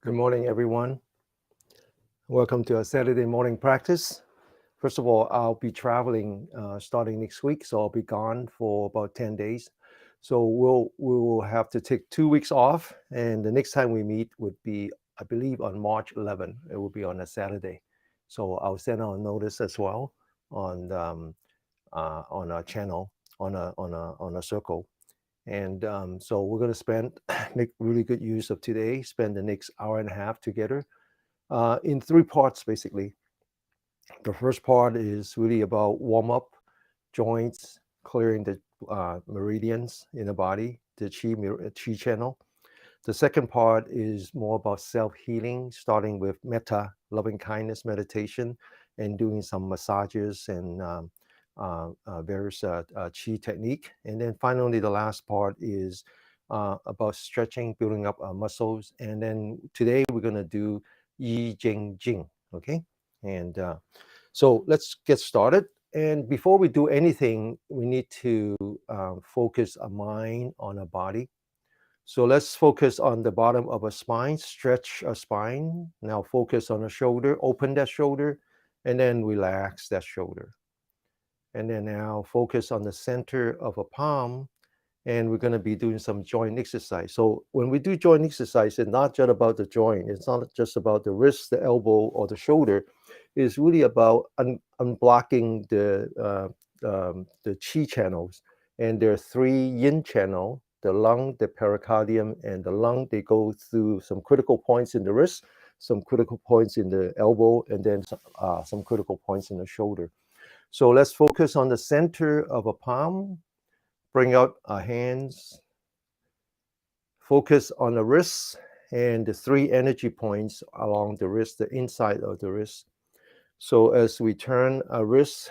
Good morning, everyone. Welcome to our Saturday morning practice. First of all, I'll be traveling starting next week, so I'll be gone for about 10 days. So we will have to take 2 weeks off, and the next time we meet would be, I believe, on March 11. It will be on a Saturday. So I'll send out a notice as well on our channel on a circle. And so we're going to make really good use of today. Spend the next hour and a half together in three parts, basically. The first part is really about warm up, joints, clearing the meridians in the body, the chi channel. The second part is more about self healing, starting with metta, loving kindness meditation, and doing some massages and various chi technique. And then finally, the last part is about stretching, building up our muscles. And then today we're going to do Yi Jing Jing. Okay. And so let's get started. And before we do anything, we need to focus our mind on our body. So let's focus on the bottom of a spine, stretch a spine. Now focus on the shoulder, open that shoulder, and then relax that shoulder. And then now focus on the center of a palm, and we're going to be doing some joint exercise. So when we do joint exercise, it's not just about the joint. It's not just about the wrist, the elbow, or the shoulder. It's really about unblocking the chi channels. And there are three yin channel: the lung, the pericardium, and the lung. They go through some critical points in the wrist, some critical points in the elbow, and then some critical points in the shoulder. So let's focus on the center of a palm. Bring out our hands. Focus on the wrists and the three energy points along the wrist, the inside of the wrist. So as we turn our wrists,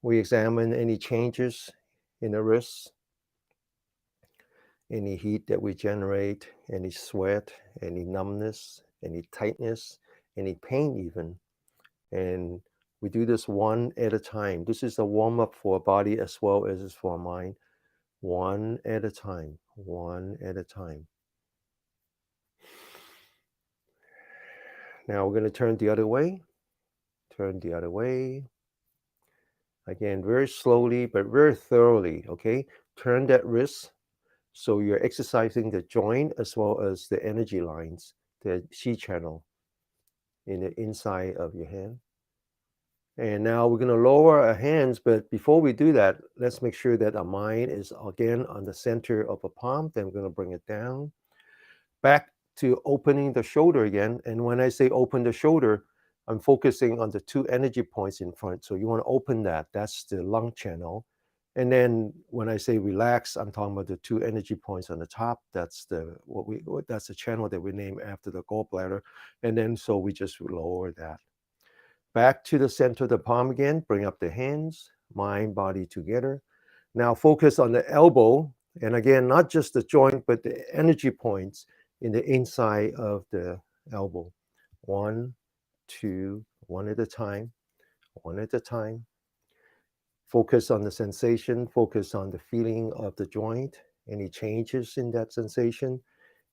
we examine any changes in the wrists, any heat that we generate, any sweat, any numbness, any tightness, any pain even. And we do this one at a time. This is a warm-up for our body as well as for our mind. One at a time, one at a time. Now we're going to turn the other way. Turn the other way. Again, very slowly, but very thoroughly, okay? Turn that wrist so you're exercising the joint as well as the energy lines, the chi channel in the inside of your hand. And now we're going to lower our hands, but before we do that, let's make sure that our mind is again on the center of a palm. Then we're going to bring it down. Back to opening the shoulder again. And when I say open the shoulder, I'm focusing on the two energy points in front. So you want to open that. That's the lung channel. And then when I say relax, I'm talking about the two energy points on the top. That's the channel that we name after the gallbladder. And then so we just lower that. Back to the center of the palm again. Bring up the hands, mind, body together. Now focus on the elbow. And again, not just the joint, but the energy points in the inside of the elbow. One, two, one at a time, one at a time. Focus on the sensation, focus on the feeling of the joint, any changes in that sensation,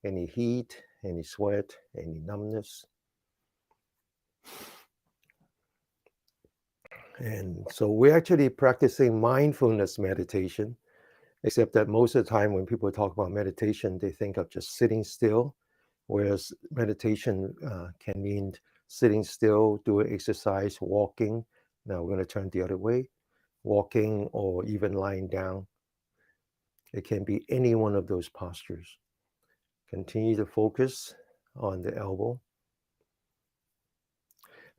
any heat, any sweat, any numbness. And so we're actually practicing mindfulness meditation, except that most of the time when people talk about meditation, they think of just sitting still, whereas meditation can mean sitting still, doing exercise, walking. Now we're going to turn the other way, walking or even lying down. It can be any one of those postures. Continue to focus on the elbow.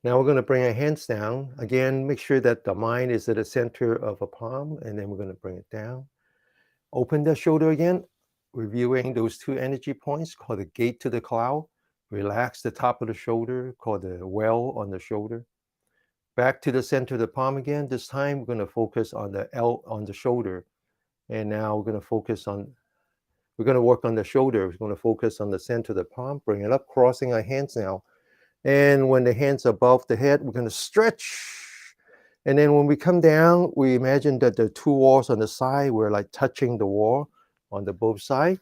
Now we're going to bring our hands down. Again, make sure that the mind is at the center of a palm, and then we're going to bring it down. Open the shoulder again, reviewing those two energy points called the gate to the cloud. Relax the top of the shoulder, called the well on the shoulder. Back to the center of the palm again. This time we're going to focus on the shoulder. And now we're going to work on the shoulder. We're going to focus on the center of the palm, bring it up, crossing our hands now. And when the hands are above the head, we're going to stretch. And then when we come down, we imagine that the two walls on the side, we're like touching the wall on the both sides.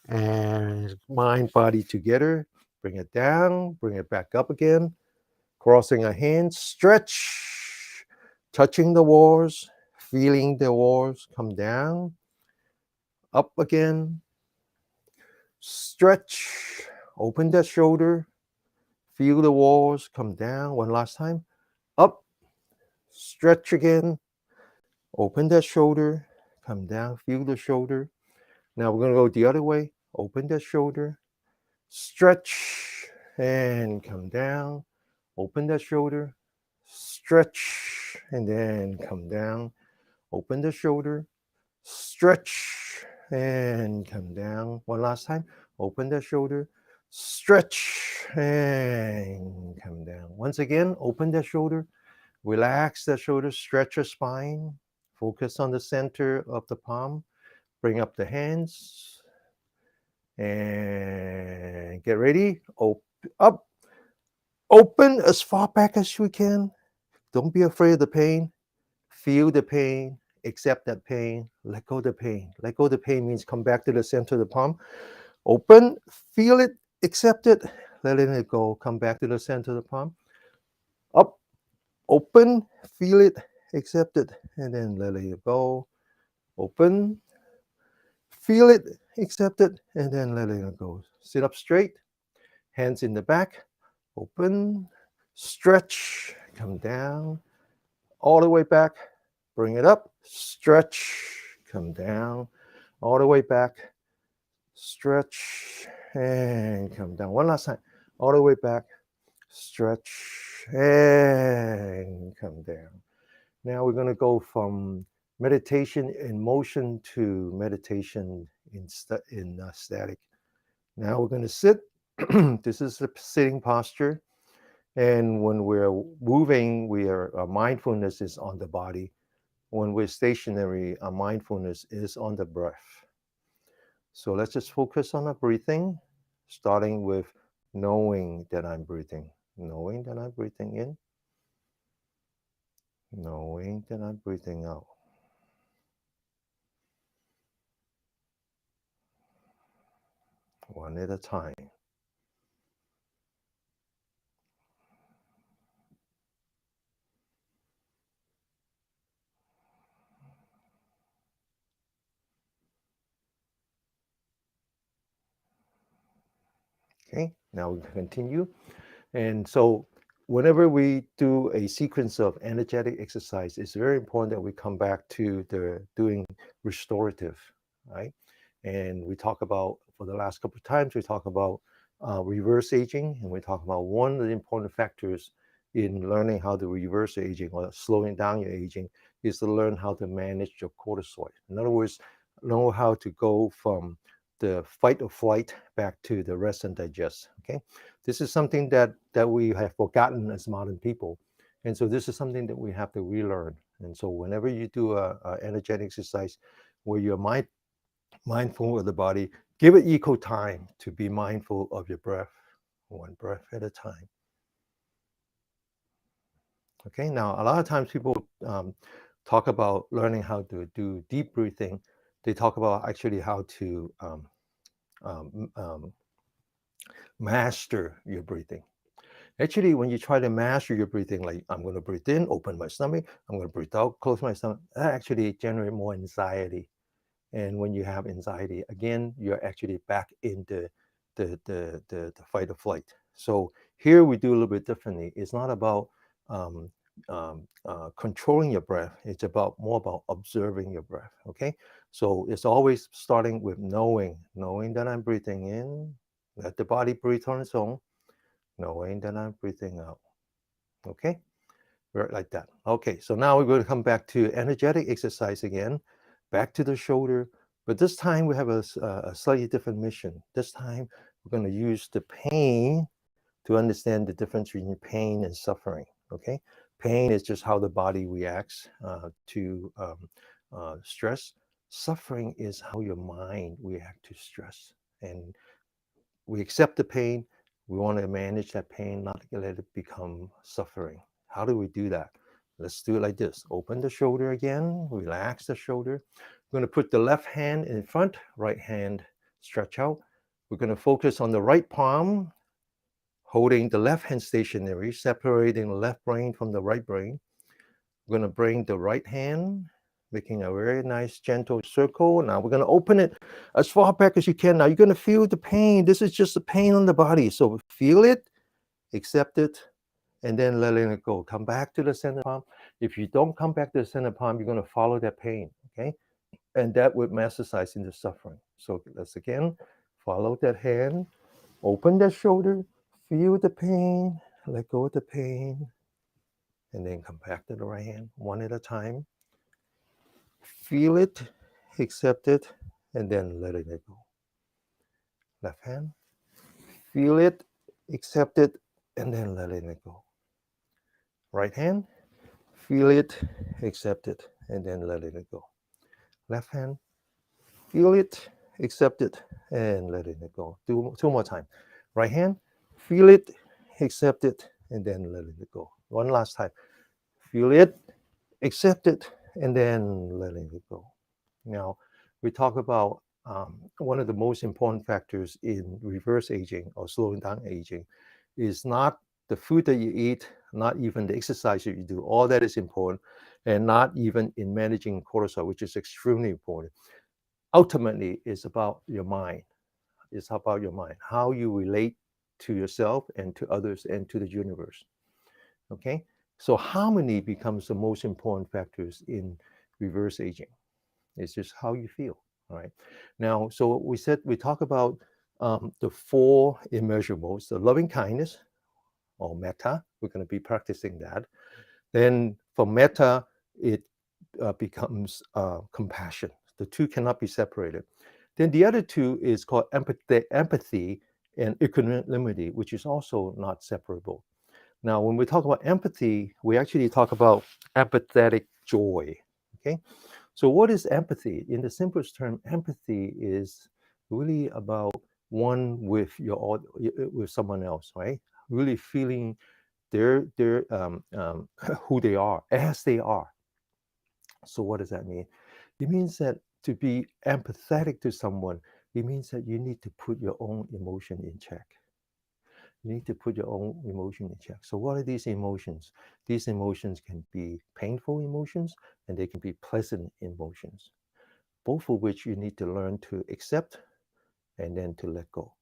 And mind, body together. Bring it down, bring it back up again. Crossing our hands, stretch, touching the walls, feeling the walls come down, up again, stretch, open that shoulder, feel the walls come down. One last time, up, stretch again, open that shoulder, come down, feel the shoulder. Now we're going to go the other way, open that shoulder, stretch, and come down, open that shoulder, stretch, and then come down, open the shoulder, stretch, and come down. One last time, open the shoulder, stretch, and come down. Once again, open the shoulder, relax the shoulder, stretch your spine, focus on the center of the palm, bring up the hands, and get ready. Up, open as far back as you can. Don't be afraid of the pain. Feel the pain, accept that pain, let go of the pain. Let go of the pain means come back to the center of the palm. Open, feel it, accept it, letting it go. Come back to the center of the palm. Up, open, feel it, accept it, and then letting it go. Open, feel it, accept it, and then letting it go. Sit up straight, hands in the back, open, stretch, come down, all the way back, bring it up, stretch, come down, all the way back, stretch, and come down. One last time, all the way back, stretch, and come down. Now we're going to go from meditation in motion to meditation in static. Now we're going to sit. This is the sitting posture. And when we're moving, our mindfulness is on the body. When we're stationary, our mindfulness is on the breath. So let's just focus on the breathing, starting with knowing that I'm breathing. Knowing that I'm breathing in. Knowing that I'm breathing out. One at a time. Okay, now we continue. And so whenever we do a sequence of energetic exercise, it's very important that we come back to the doing restorative, right? And we talk about, for the last couple of times, we talk about reverse aging, and we talk about one of the important factors in learning how to reverse aging or slowing down your aging is to learn how to manage your cortisol. In other words, know how to go from the fight or flight back to the rest and digest. Okay, this is something that we have forgotten as modern people, and so this is something that we have to relearn. And so whenever you do a energetic exercise where you're mindful of the body, give it equal time to be mindful of your breath, one breath at a time. Okay, now a lot of times people talk about learning how to do deep breathing. They talk about actually how to master your breathing. Actually, when you try to master your breathing, like I'm going to breathe in, open my stomach, I'm going to breathe out, close my stomach, that actually generates more anxiety. And when you have anxiety, again, you're actually back in the fight or flight. So here we do a little bit differently. It's not about controlling your breath. It's more about observing your breath. Okay. So it's always starting with knowing that I'm breathing in, let the body breathe on its own, knowing that I'm breathing out. Okay. Right, like that. Okay. So now we're going to come back to energetic exercise again, back to the shoulder. But this time we have a slightly different mission. This time we're going to use the pain to understand the difference between pain and suffering. Okay, pain is just how the body reacts to stress. Suffering is how your mind reacts to stress. And we accept the pain. We want to manage that pain, not let it become suffering. How do we do that? Let's do it like this. Open the shoulder again. Relax the shoulder. We're going to put the left hand in front, right hand stretch out. We're going to focus on the right palm. holding the left hand stationary, separating the left brain from the right brain. We're going to bring the right hand, making a very nice gentle circle. Now we're going to open it as far back as you can. Now you're going to feel the pain. This is just the pain on the body. So feel it, accept it, and then letting it go. Come back to the center palm. If you don't come back to the center palm, you're going to follow that pain, okay? And that would metastasize into suffering. So let's again follow that hand, open that shoulder, feel the pain, let go of the pain, and then come back to the right hand one at a time. Feel it, accept it, and then letting it go. Left hand, feel it, accept it, and then letting it go. Right hand, feel it, accept it, and then letting it go. Left hand, feel it, accept it, and letting it go. Two more times. Right hand, feel it, accept it, and then letting it go. One last time. Feel it, accept it, and then letting it go. Now, we talk about one of the most important factors in reverse aging or slowing down aging is not the food that you eat, not even the exercise that you do. All that is important, and not even in managing cortisol, which is extremely important. Ultimately, it's about your mind. It's about your mind, how you relate to yourself and to others and to the universe. Okay? So harmony becomes the most important factors in reverse aging. It's just how you feel. All right. Now, so we said we talk about the four immeasurables: the loving kindness or metta. We're going to be practicing that. Then from metta, it becomes compassion. The two cannot be separated. Then the other two is called empathy and equanimity, which is also not separable. Now, when we talk about empathy, we actually talk about empathetic joy. Okay. So, what is empathy? In the simplest term, empathy is really about one with with someone else, right? Really feeling their who they are as they are. So, what does that mean? It means that to be empathetic to someone, it means that you need to put your own emotion in check. You need to put your own emotion in check. So, what are these emotions? These emotions can be painful emotions and they can be pleasant emotions, both of which you need to learn to accept and then to let go.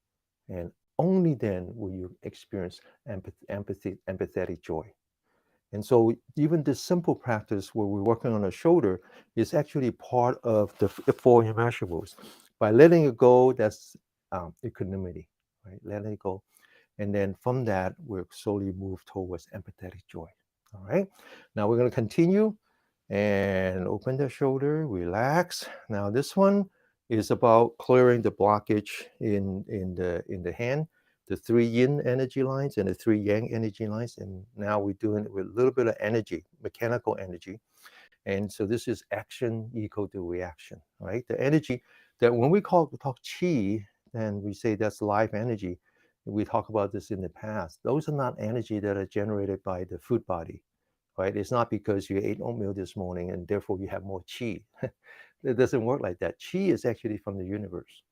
And only then will you experience empathetic joy. And so, even this simple practice where we're working on the shoulder is actually part of the four immeasurables. By letting it go, that's equanimity, right? Letting it go. And then from that, we'll slowly move towards empathetic joy. All right. Now we're going to continue and open the shoulder, relax. Now this one is about clearing the blockage in the hand, the three yin energy lines and the three yang energy lines. And now we're doing it with a little bit of energy, mechanical energy. And so this is action equal to reaction, right? The energy that when we talk chi, and we say that's life energy. We talked about this in the past. Those are not energy that are generated by the food body, right? It's not because you ate oatmeal this morning and therefore you have more chi. It doesn't work like that. Chi is actually from the universe.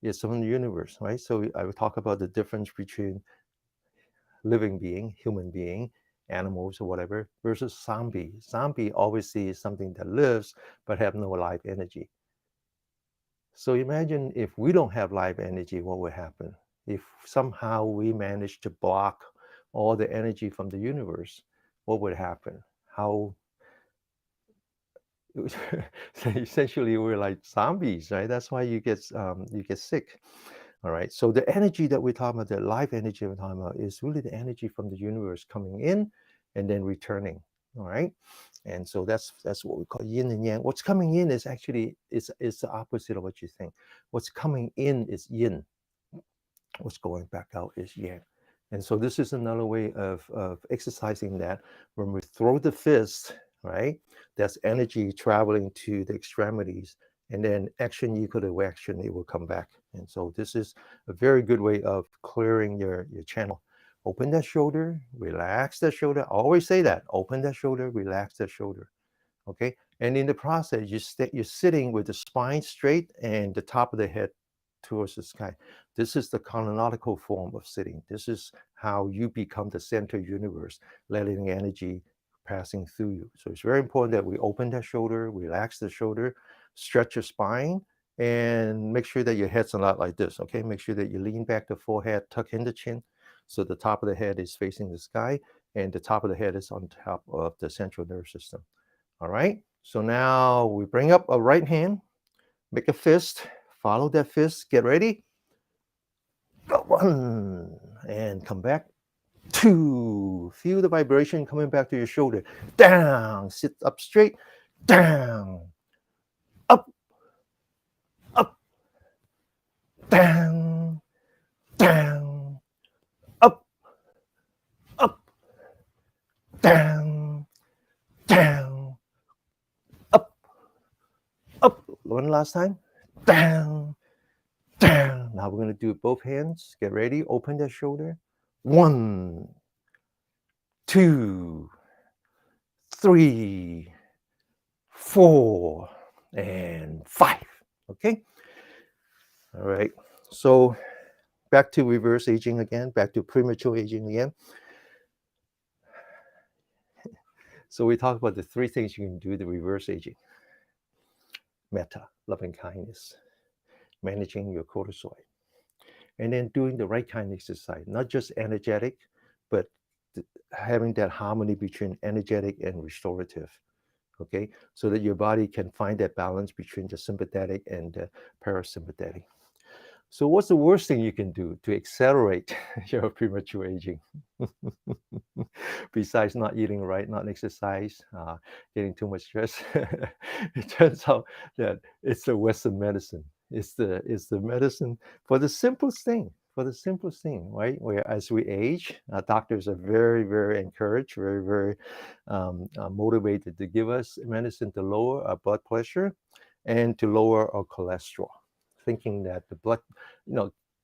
It's from the universe, right? So I will talk about the difference between living being, human being, animals or whatever, versus zombie. Zombie obviously is something that lives but have no life energy. So imagine if we don't have life energy, what would happen? If somehow we manage to block all the energy from the universe, what would happen? How essentially we're like zombies, right? That's why you get sick. All right. So the energy that we're talking about, the life energy we're talking about, is really the energy from the universe coming in and then returning. All right. And so that's what we call yin and yang. What's coming in is actually is the opposite of what you think. What's coming in is yin. What's going back out is yang. And so this is another way of exercising that. When we throw the fist, right, that's energy traveling to the extremities, and then action equal to reaction, it will come back. And so this is a very good way of clearing your channel. Open that shoulder, relax that shoulder. I always say that. Open that shoulder, relax that shoulder. Okay. And in the process, you're sitting with the spine straight and the top of the head towards the sky. This is the chronological form of sitting. This is how you become the center universe, letting energy passing through you. So it's very important that we open that shoulder, relax the shoulder, stretch your spine, and make sure that your head's not like this. Okay, make sure that you lean back the forehead, tuck in the chin, so the top of the head is facing the sky, and the top of the head is on top of the central nervous system. All right. So now we bring up a right hand, make a fist, follow that fist, get ready. Go 1, and come back. 2, feel the vibration coming back to your shoulder. Down, sit up straight. Down, up, up, down, down, up, up, down, down, up, up. One last time. Down, down. Now we're going to do both hands. Get ready. Open that shoulder. 1, 2, 3, 4, and 5. Okay. All right. So back to reverse aging again, back to premature aging again. So we talked about the 3 things you can do to reverse aging. Metta, loving kindness, managing your cortisol, and then doing the right kind of exercise, not just energetic, but having that harmony between energetic and restorative. Okay, so that your body can find that balance between the sympathetic and the parasympathetic. So what's the worst thing you can do to accelerate your premature aging? Besides not eating right, not exercise, getting too much stress, it turns out that it's the Western medicine. It's the medicine for the simplest thing, right? Where as we age, doctors are very, very encouraged, very, very motivated to give us medicine to lower our blood pressure and to lower our cholesterol, thinking that the blood,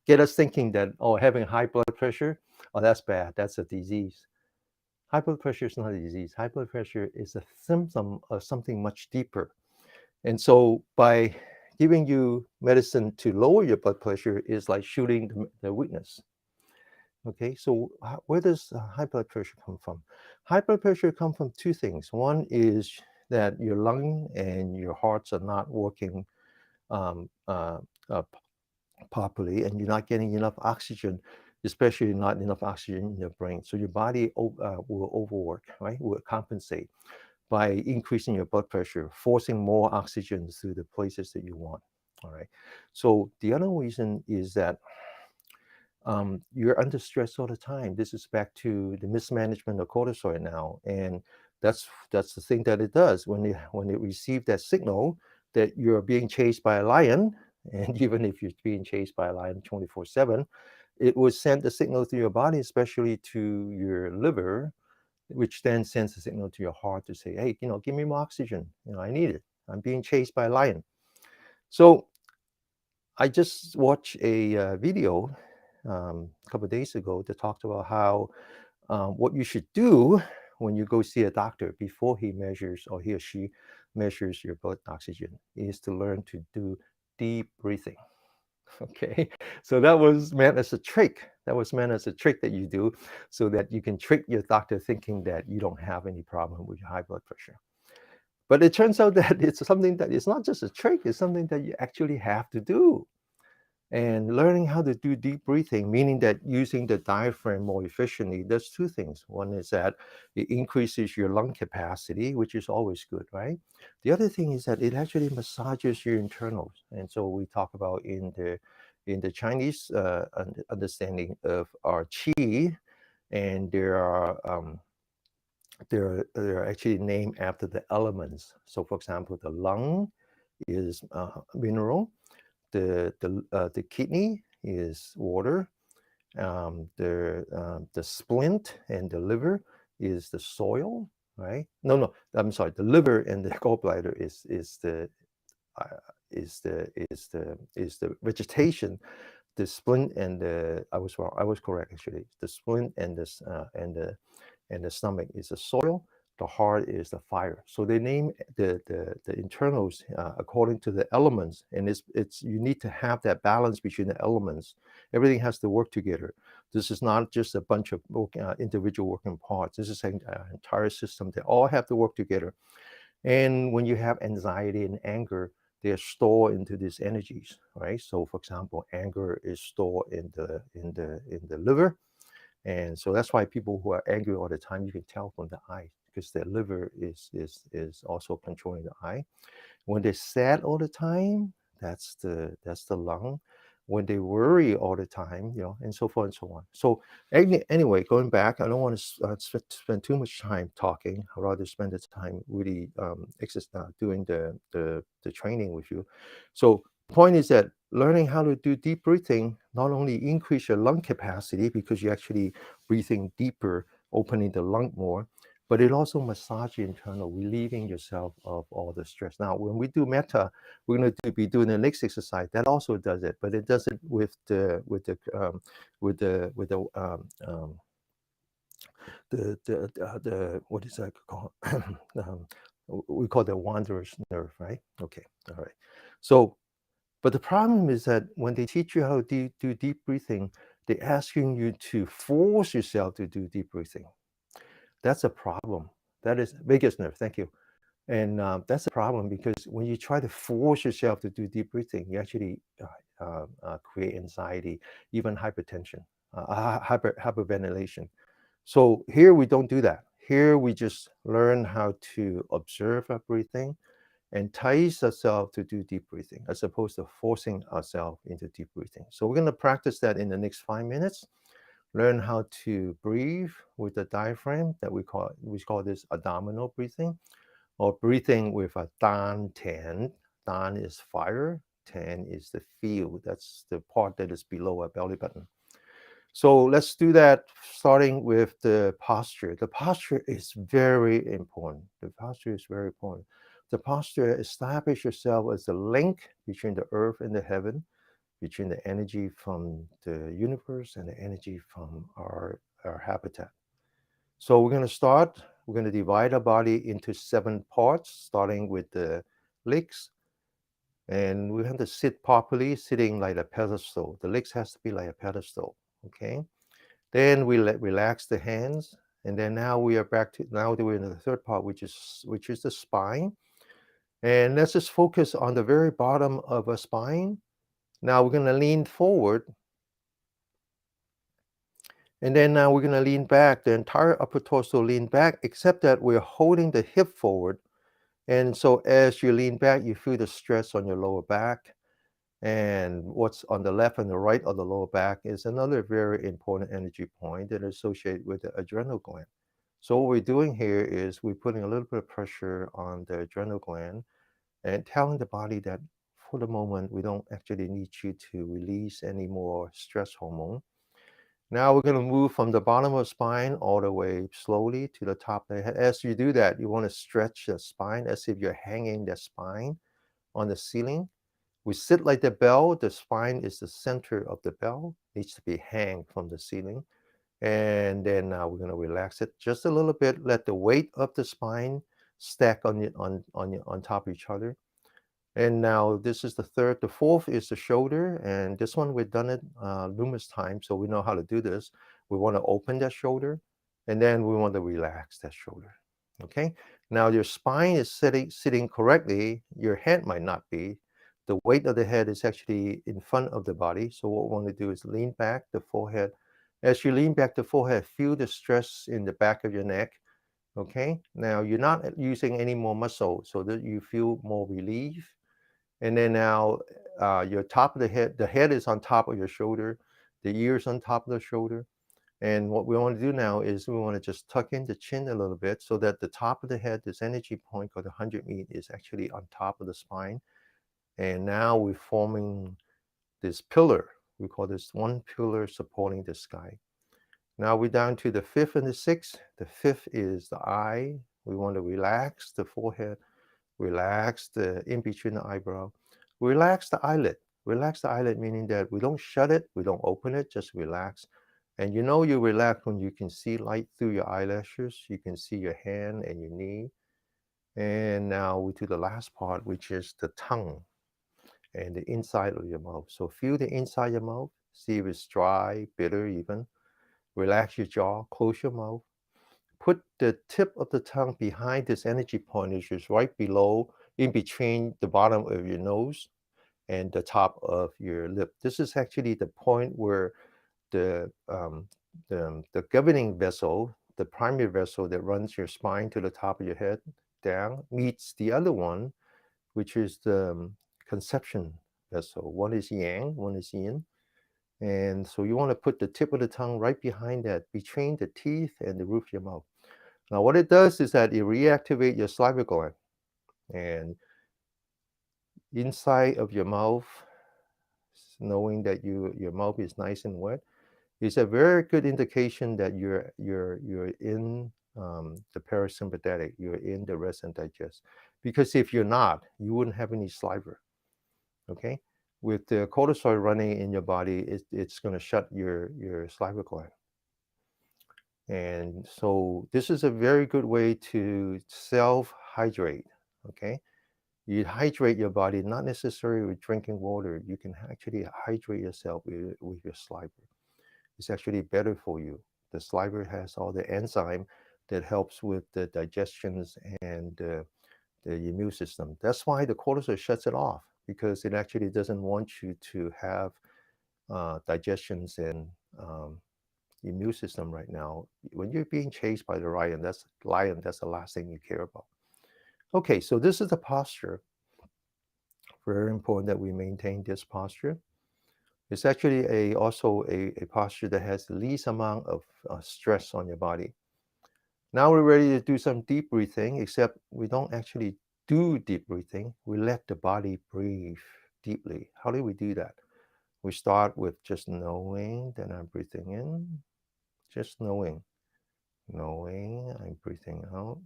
get us thinking that, oh, having high blood pressure, oh, that's bad, that's a disease. High blood pressure is not a disease. High blood pressure is a symptom of something much deeper. And so by giving you medicine to lower your blood pressure is like shooting the weakness. Okay, so where does high blood pressure come from? High blood pressure comes from 2 things. One is that your lung and your hearts are not working um, uh, uh, properly, and you're not getting enough oxygen, especially not enough oxygen in your brain. So your body will overwork, right? Will compensate by increasing your blood pressure, forcing more oxygen through the places that you want. All right. So the other reason is that you're under stress all the time. This is back to the mismanagement of cortisol now, and that's the thing that it does when it receives that signal that you're being chased by a lion, and even if you're being chased by a lion 24/7, it will send a signal to your body, especially to your liver, which then sends a signal to your heart to say, hey, give me more oxygen. I need it. I'm being chased by a lion. So I just watched a video a couple of days ago that talked about how what you should do when you go see a doctor before he measures or he or she measures your blood oxygen is to learn to do deep breathing. Okay, so that was meant as a trick. That was meant as a trick that you do so that you can trick your doctor thinking that you don't have any problem with your high blood pressure. But it turns out that it's something that is not just a trick, it's something that you actually have to do. And learning how to do deep breathing, meaning that using the diaphragm more efficiently, does 2 things. One is that it increases your lung capacity, which is always good, right? The other thing is that it actually massages your internals. And so we talk about in the Chinese understanding of our qi, and they're actually named after the elements. So, for example, the lung is mineral. The kidney is water. The splint and the liver is the soil, right? No, I'm sorry. The liver and the gallbladder is the vegetation. The splint and the I was wrong. I was correct actually. The splint and the stomach is the soil. The heart is the fire. So they name the internals according to the elements, and it's you need to have that balance between the elements. Everything has to work together. This is not just a bunch of individual working parts. This is an entire system. They all have to work together. And when you have anxiety and anger, they're stored into these energies, right? So, for example, anger is stored in the liver, and so that's why people who are angry all the time, you can tell from the eye, because their liver is also controlling the eye. When they're sad all the time, that's the lung. When they worry all the time, and so forth and so on. So anyway, going back, I don't want to spend too much time talking. I'd rather spend the time really doing the training with you. So point is that learning how to do deep breathing not only increase your lung capacity because you're actually breathing deeper, opening the lung more, but it also massages internal, relieving yourself of all the stress. Now, when we do metta, we're going to be doing the next exercise. That also does it, but it does it with the what is that called? We call the wanderer's nerve, right? Okay, all right. So, but the problem is that when they teach you how to do deep breathing, they're asking you to force yourself to do deep breathing. That's a problem. That is biggest nerve. Thank you. And that's a problem because when you try to force yourself to do deep breathing, you actually create anxiety, even hypertension, hyperventilation. So here we don't do that. Here we just learn how to observe our breathing, entice ourselves to do deep breathing, as opposed to forcing ourselves into deep breathing. So we're going to practice that in the next 5 minutes. Learn how to breathe with the diaphragm that we call this abdominal breathing, or breathing with a dan ten. Dan is fire, ten is the field. That's the part that is below our belly button. So let's do that, starting with the posture. The posture is very important. The posture is very important. The posture, establish yourself as the link between the earth and the heaven, between the energy from the universe and the energy from our habitat. So we're going to start. We're going to divide our body into 7 parts, starting with the legs. And we have to sit properly, sitting like a pedestal. The legs has to be like a pedestal, okay? Then we relax the hands. And then now we are back to, now that we're in the third part, which is the spine. And let's just focus on the very bottom of a spine. Now we're going to lean forward. And then now we're going to lean back, the entire upper torso lean back, except that we're holding the hip forward. And so as you lean back, you feel the stress on your lower back. And what's on the left and the right of the lower back is another very important energy point that is associated with the adrenal gland. So what we're doing here is we're putting a little bit of pressure on the adrenal gland and telling the body that for the moment, we don't actually need you to release any more stress hormone. Now we're going to move from the bottom of the spine all the way slowly to the top of the head. As you do that, you want to stretch the spine as if you're hanging the spine on the ceiling. We sit like the bell. The spine is the center of the bell. Needs to be hanged from the ceiling. And then now we're going to relax it just a little bit. Let the weight of the spine stack on top of each other. And now this is the third. The fourth is the shoulder. And this one, we've done it numerous times, so we know how to do this. We want to open that shoulder, and then we want to relax that shoulder. Okay? Now your spine is sitting correctly. Your head might not be. The weight of the head is actually in front of the body. So what we want to do is lean back the forehead. As you lean back the forehead, feel the stress in the back of your neck. Okay? Now you're not using any more muscle, so that you feel more relief. And then now your top of the head is on top of your shoulder, the ears on top of the shoulder. And what we want to do now is we want to just tuck in the chin a little bit so that the top of the head, this energy point called the 100 meat, is actually on top of the spine. And now we're forming this pillar. We call this one pillar supporting the sky. Now we're down to the fifth and the sixth. The fifth is the eye. We want to relax the forehead, relax the in between the eyebrow, relax the eyelid. Relax the eyelid meaning that we don't shut it, we don't open it, just relax. And you know you relax when you can see light through your eyelashes, you can see your hand and your knee. And now we do the last part, which is the tongue and the inside of your mouth. So feel the inside of your mouth, see if it's dry, bitter even. Relax your jaw, close your mouth. Put the tip of the tongue behind this energy point, which is right below, in between the bottom of your nose and the top of your lip. This is actually the point where the the governing vessel, the primary vessel that runs your spine to the top of your head down, meets the other one, which is the conception vessel. One is yang, one is yin. And so you want to put the tip of the tongue right behind that, between the teeth and the roof of your mouth. Now, what it does is that it reactivates your saliva gland, and inside of your mouth, knowing that your mouth is nice and wet, is a very good indication that you're in the parasympathetic, you're in the rest and digest. Because if you're not, you wouldn't have any saliva. Okay, with the cortisol running in your body, it's going to shut your saliva gland. And so this is a very good way to self-hydrate. Okay, you hydrate your body, not necessarily with drinking water. You can actually hydrate yourself with your saliva. It's actually better for you. The saliva has all the enzyme that helps with the digestions and the immune system. That's why the cortisol shuts it off, because it actually doesn't want you to have digestions and immune system right now. When you're being chased by the lion, that's the last thing you care about. Okay, so this is the posture. Very important that we maintain this posture. It's actually also a posture that has the least amount of stress on your body. Now we're ready to do some deep breathing, except we don't actually do deep breathing. We let the body breathe deeply. How do we do that? We start with just knowing that I'm breathing in, just knowing I'm breathing out,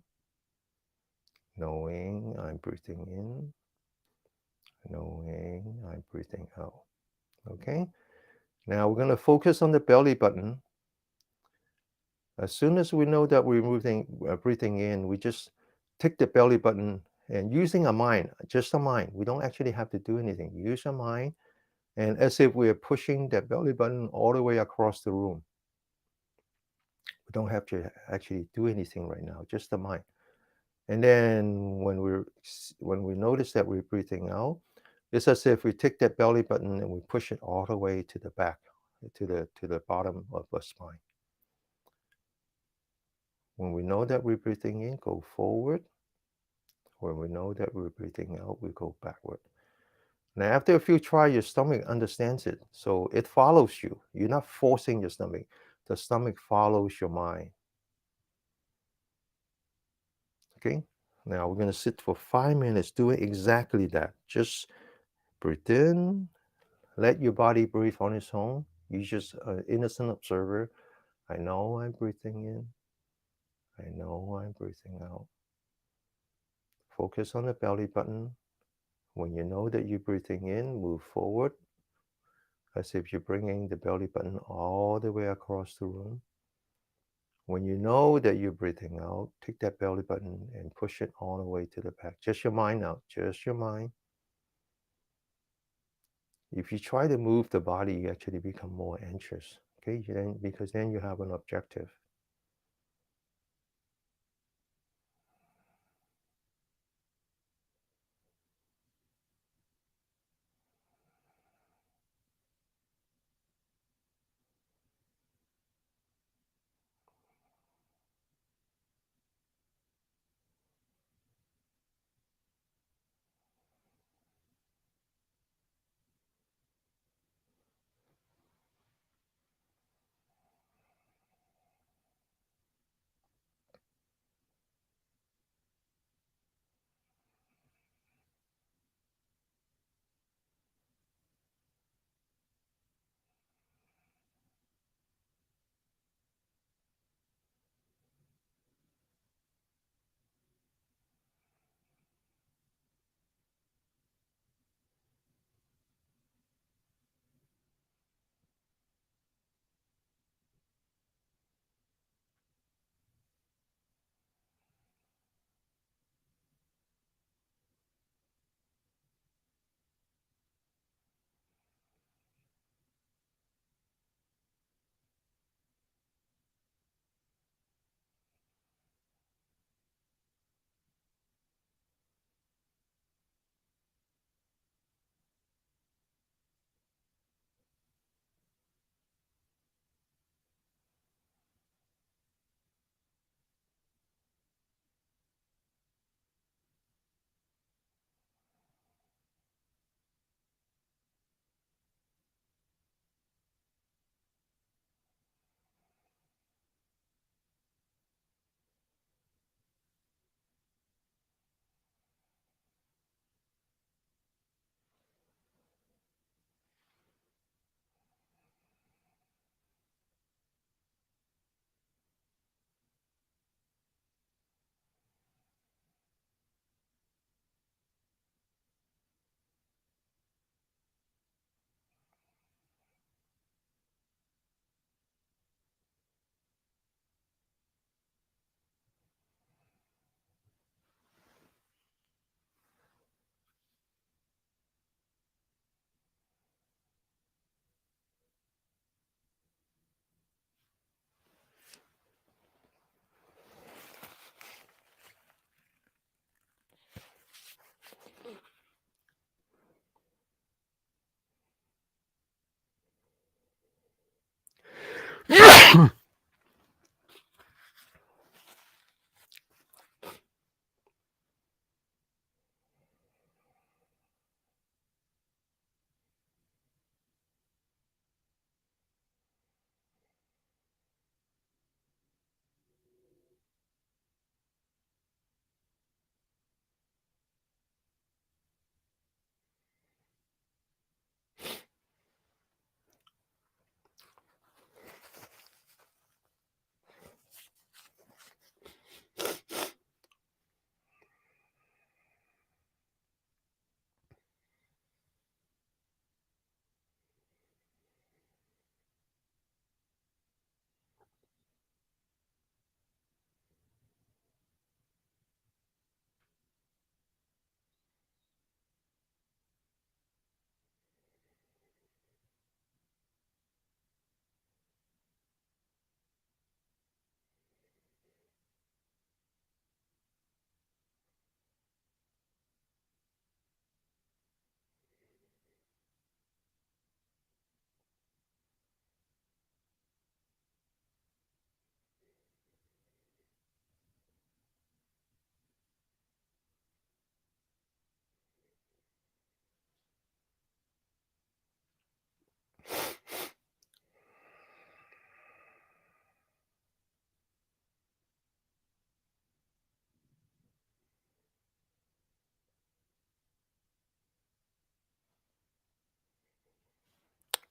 knowing I'm breathing in, knowing I'm breathing out. Okay? Now we're going to focus on the belly button. As soon as we know that we're breathing in, we just take the belly button and using a mind, just a mind. We don't actually have to do anything. Use a mind, and as if we are pushing that belly button all the way across the room. We don't have to actually do anything right now, just the mind. And then when we notice that we're breathing out, it's as if we take that belly button and we push it all the way to the back, to the bottom of the spine. When we know that we're breathing in, go forward. When we know that we're breathing out, we go backward. Now, after a few tries, your stomach understands it. So it follows you. You're not forcing your stomach. The stomach follows your mind. Okay? Now we're going to sit for 5 minutes doing exactly that. Just breathe in, let your body breathe on its own. You're just an innocent observer. I know I'm breathing in. I know I'm breathing out. Focus on the belly button. When you know that you're breathing in, move forward as if you're bringing the belly button all the way across the room. When you know that you're breathing out, take that belly button and push it all the way to the back. Just your mind now, just your mind. If you try to move the body, you actually become more anxious, okay? Because then you have an objective.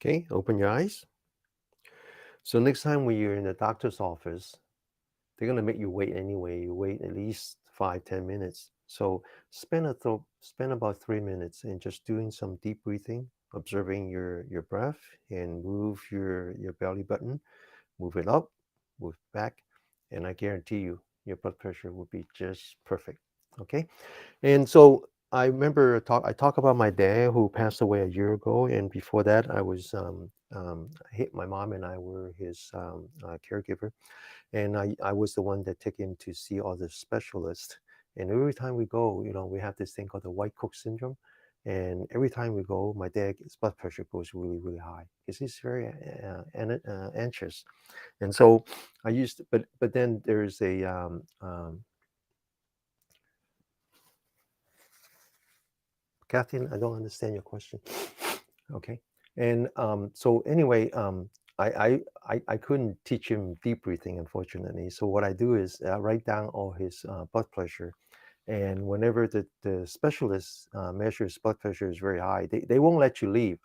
Okay, open your eyes. So next time when you're in the doctor's office, they're gonna make you wait anyway. You wait at least 5, 10 minutes. So spend about 3 minutes in just doing some deep breathing, observing your breath, and move your belly button, move it up, move back, and I guarantee you your blood pressure will be just perfect. Okay, and so I talk about my dad who passed away a year ago, and before that my mom and I were his caregiver, and I was the one that took him to see all the specialists. And every time we go, we have this thing called the white coat syndrome. And every time we go, my dad's blood pressure goes really, really high because he's very anxious. And so I used to, but then there's a, Kathleen, I don't understand your question. Okay. And so anyway, I couldn't teach him deep breathing, unfortunately. So what I do is write down all his blood pressure. And whenever the specialist measures blood pressure is very high, they won't let you leave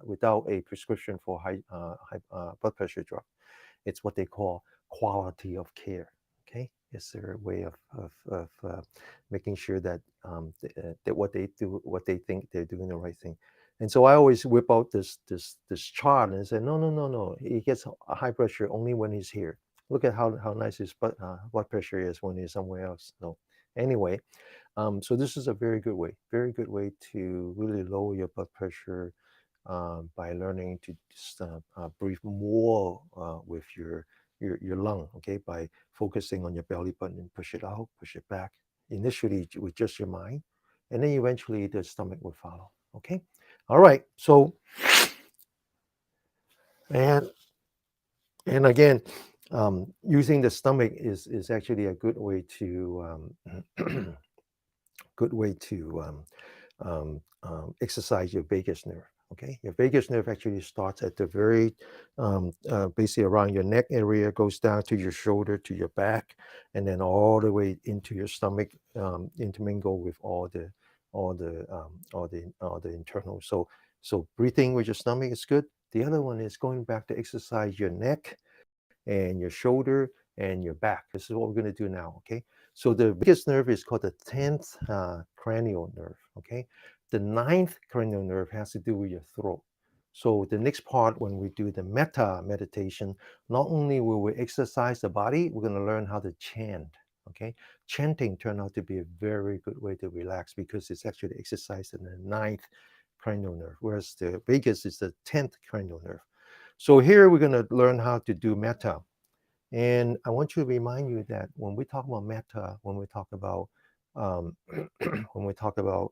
without a prescription for high blood pressure drug. It's what they call quality of care. Okay, it's their way of making sure that that what they do, what they think they're doing the right thing. And so I always whip out this chart and say, no, no, no, no. He gets a high pressure only when he's here. Look at how nice his blood pressure is when he's somewhere else. So anyway, so this is a very good way to really lower your blood pressure by learning to just breathe more with your lung, okay, by focusing on your belly button and push it out, push it back, initially with just your mind, and then eventually the stomach will follow, okay? All right, so, and again, using the stomach is actually a good way to good way to exercise your vagus nerve. Okay, your vagus nerve actually starts at the very basically around your neck area, goes down to your shoulder, to your back, and then all the way into your stomach, intermingle with all the internal. So breathing with your stomach is good. The other one is going back to exercise your neck and your shoulder and your back. This is what we're going to do now, okay? So the biggest nerve is called the 10th cranial nerve, okay? The ninth cranial nerve has to do with your throat. So the next part, when we do the metta meditation, not only will we exercise the body, we're going to learn how to chant, okay? Chanting turned out to be a very good way to relax because it's actually exercised in the ninth cranial nerve, whereas the vagus is the 10th cranial nerve. So here we're going to learn how to do metta. And I want to remind you that when we talk about metta, when we talk about when we talk about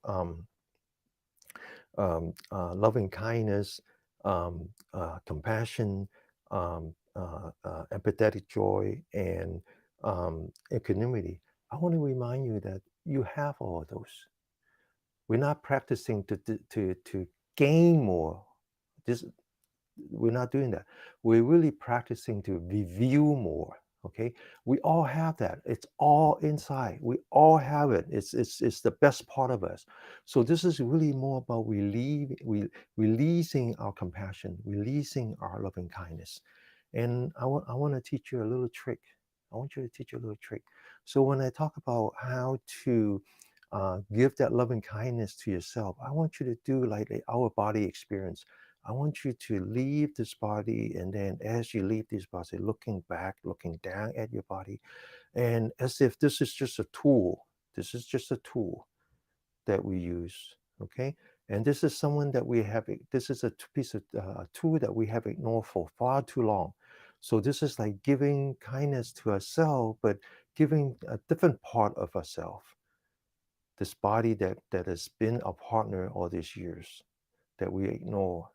loving kindness, compassion, empathetic joy, and equanimity. I want to remind you that you have all of those. We're not practicing to gain more. This we're not doing that. We're really practicing to review more. Okay, we all have that. It's all inside. We all have it. It's the best part of us. So this is really more about releasing our compassion, releasing our loving kindness. And I want to teach you a little trick. I want you to teach you a little trick. So when I talk about how to give that loving kindness to yourself, I want you to do like the our body experience. I want you to leave this body, and then as you leave this body, looking back, looking down at your body, and as if this is just a tool. This is just a tool that we use. Okay, and this is someone that we have. This is a piece of a tool that we have ignored for far too long. So this is like giving kindness to ourselves, but giving a different part of ourselves. This body that has been a partner all these years that we ignore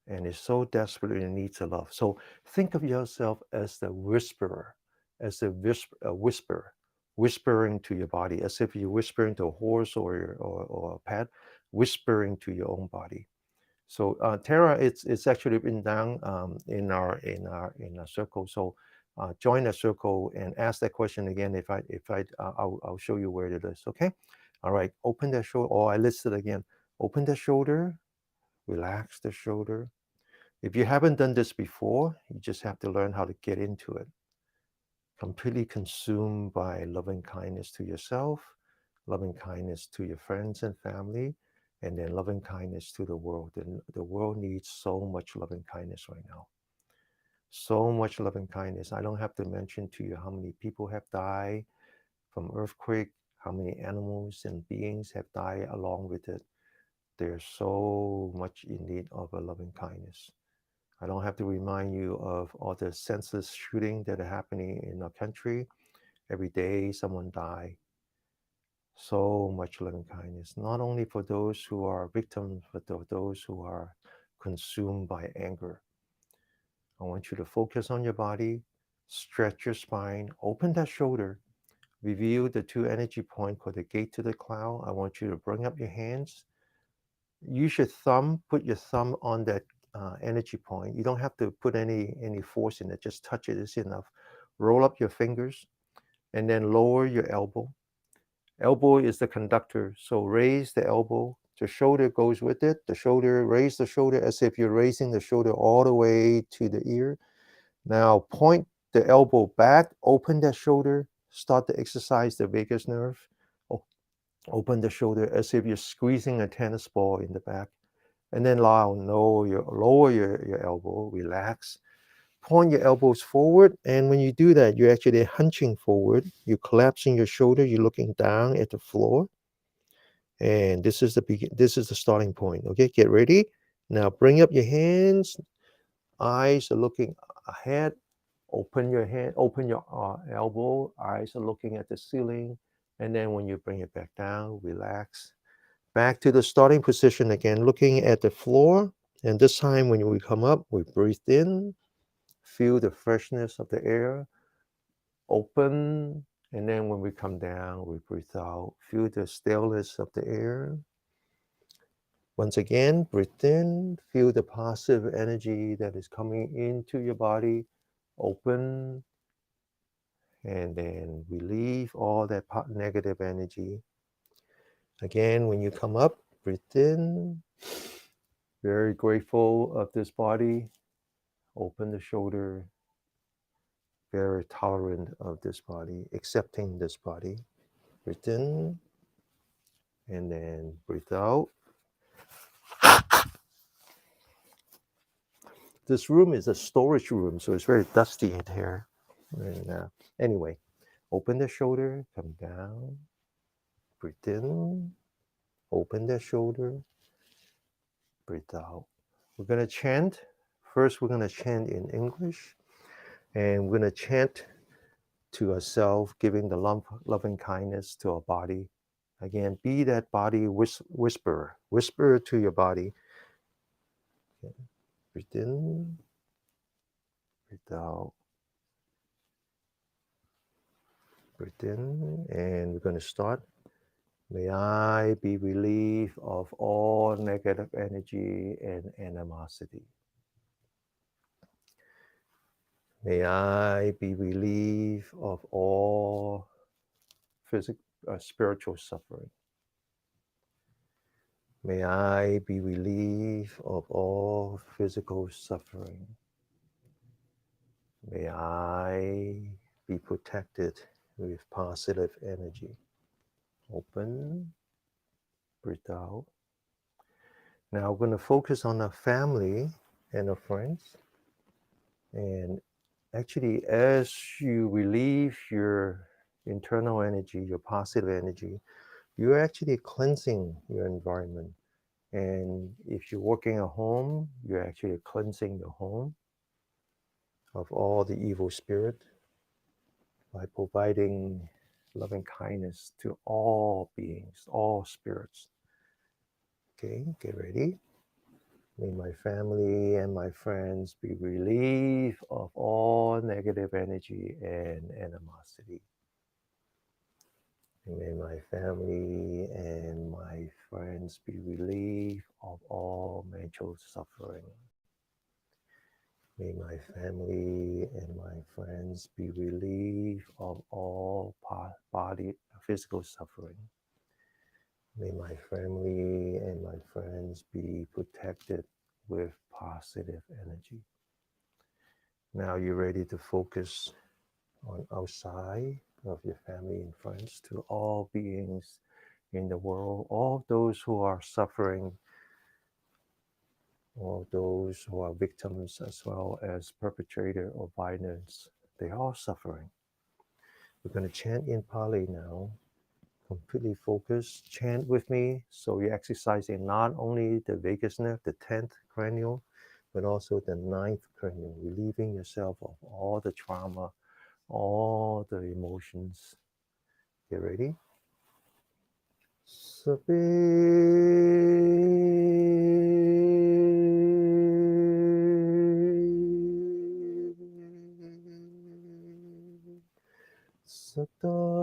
and is so desperately in need of love. So think of yourself as the whisperer, as a whisper, whispering to your body, as if you're whispering to a horse or a pet, whispering to your own body. So Tara, it's actually been down in our circle. So join the circle and ask that question again. I'll show you where it is. Okay. All right. Open the shoulder. Oh, I listed again. Open the shoulder. Relax the shoulder. If you haven't done this before, you just have to learn how to get into it. Completely consumed by loving kindness to yourself, loving kindness to your friends and family, and then loving kindness to the world. And the world needs so much loving kindness right now. So much loving kindness. I don't have to mention to you how many people have died from earthquake, how many animals and beings have died along with it. They're so much in need of a loving kindness. I don't have to remind you of all the senseless shooting that are happening in our country. Every day someone dies. So much loving kindness, not only for those who are victims, but for those who are consumed by anger. I want you to focus on your body, stretch your spine, open that shoulder, review the two energy points called the gate to the cloud. I want you to bring up your hands. Use your thumb, put your thumb on that energy point. You don't have to put any force in it, just touch it is enough. Roll up your fingers and then lower your elbow. Elbow is the conductor, so raise the elbow. The shoulder goes with it. The shoulder, raise the shoulder as if you're raising the shoulder all the way to the ear. Now point the elbow back, open that shoulder, start to exercise the vagus nerve. Open the shoulder as if you're squeezing a tennis ball in the back. And then lower your elbow, relax. Point your elbows forward. And when you do that, you're actually hunching forward. You're collapsing your shoulder. You're looking down at the floor. And this is the starting point. Okay, get ready. Now bring up your hands. Eyes are looking ahead. Open your hand, open your elbow. Eyes are looking at the ceiling. And then when you bring it back down, relax. Back to the starting position again, looking at the floor. And this time when we come up, we breathe in, feel the freshness of the air, open. And then when we come down, we breathe out, feel the staleness of the air. Once again, breathe in, feel the positive energy that is coming into your body, open, and then relieve all that negative energy. Again, when you come up, breathe in, very grateful of this body, open the shoulder, very tolerant of this body, accepting this body. Breathe in, and then breathe out. This room is a storage room, so it's very dusty in here. And anyway, open the shoulder, come down, breathe in, open the shoulder, breathe out. We're going to chant. First, we're going to chant in English, and we're going to chant to ourselves, giving the loving kindness to our body. Again, be that body whisperer. Whisper to your body. Okay. Breathe in, breathe out, breathe in, and we're going to start. May I be relieved of all negative energy and animosity. May I be relieved of all physical, spiritual suffering. May I be relieved of all physical suffering. May I be protected with positive energy. Open, breathe out. Now we're going to focus on our family and our friends. And actually, as you relieve your internal energy, your positive energy, you're actually cleansing your environment. And if you're working at home, you're actually cleansing your home of all the evil spirit by providing loving kindness to all beings, all spirits. Okay, get ready. May my family and my friends be relieved of all negative energy and animosity. May my family and my friends be relieved of all mental suffering. May my family and my friends be relieved of all body, physical suffering. May my family and my friends be protected with positive energy. Now you're ready to focus on outside of your family and friends to all beings in the world, all those who are suffering, all those who are victims as well as perpetrator of violence. They are suffering. We're going to chant in Pali now. Completely focused. Chant with me. So you're exercising not only the vagus nerve, the 10th cranial, but also the 9th cranial, relieving yourself of all the trauma, all the emotions. Get ready? Sabe Sata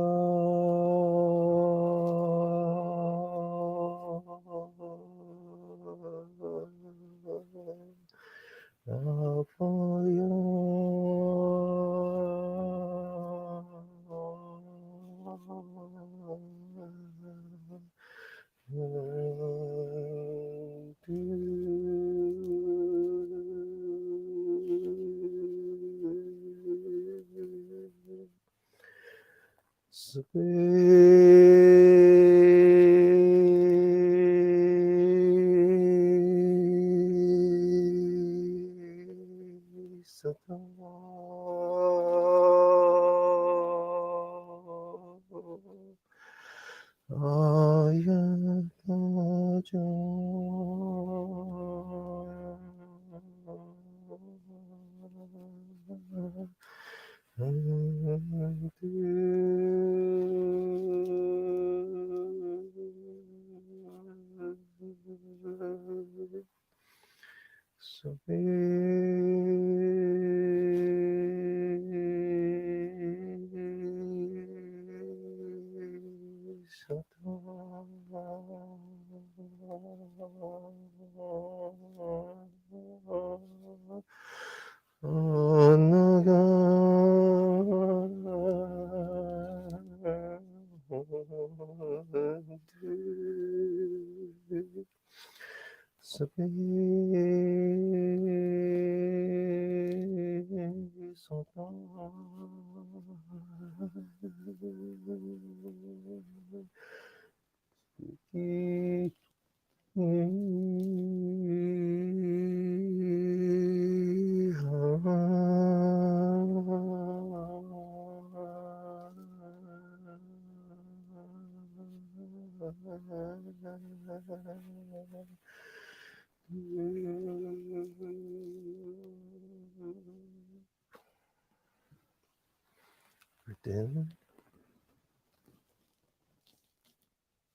Breathe in,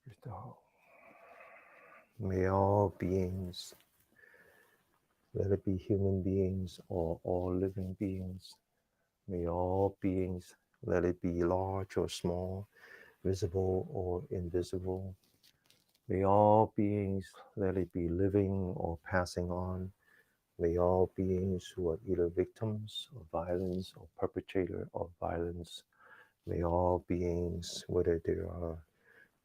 breathe out. May all beings Let it be human beings or all living beings. May all beings, let it be large or small, visible or invisible. May all beings, let it be living or passing on. May all beings who are either victims of violence or perpetrator of violence, may all beings, whether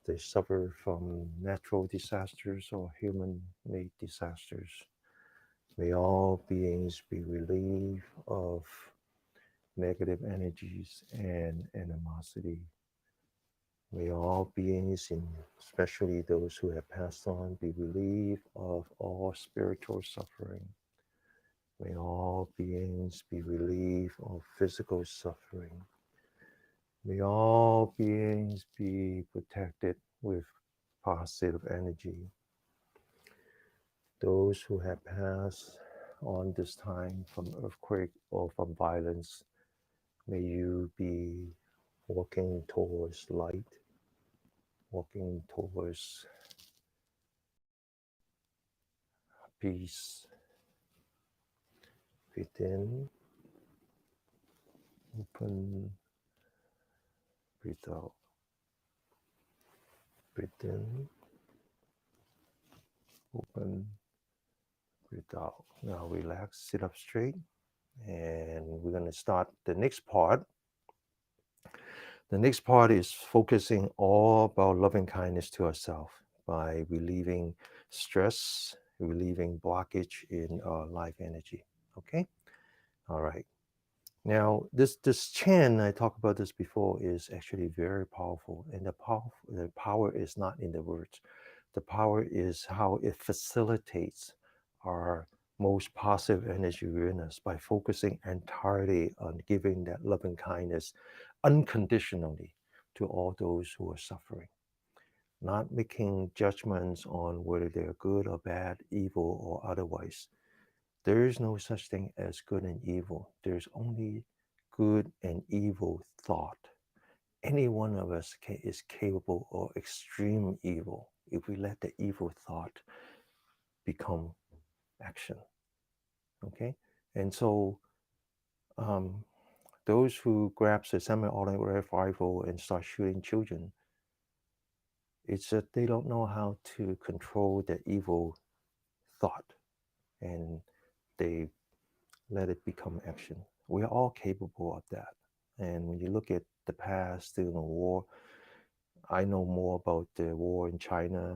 they suffer from natural disasters or human-made disasters, may all beings be relieved of negative energies and animosity. May all beings, especially those who have passed on, be relieved of all spiritual suffering. May all beings be relieved of physical suffering. May all beings be protected with positive energy. Those who have passed on this time from earthquake or from violence, may you be walking towards light, walking towards peace. Breathe in, open, breathe out. Breathe in, open, breathe out. Now relax, sit up straight, and we're going to start the next part. The next part is focusing all about loving kindness to ourselves by relieving stress, relieving blockage in our life energy. Okay? All right. Now, this chant, I talked about this before, is actually very powerful. And the power is not in the words. The power is how it facilitates our most positive energy within us by focusing entirely on giving that loving kindness unconditionally to all those who are suffering, not making judgments on whether they're good or bad, evil or otherwise. There is no such thing as good and evil. There's only good and evil thought. Any one of us is capable of extreme evil if we let the evil thought become action. Okay? And so um, those who grabs a semi-automatic rifle and start shooting children, it's that they don't know how to control the evil thought, and they let it become action. We're all capable of that. And when you look at the past during the war, I know more about the war in China,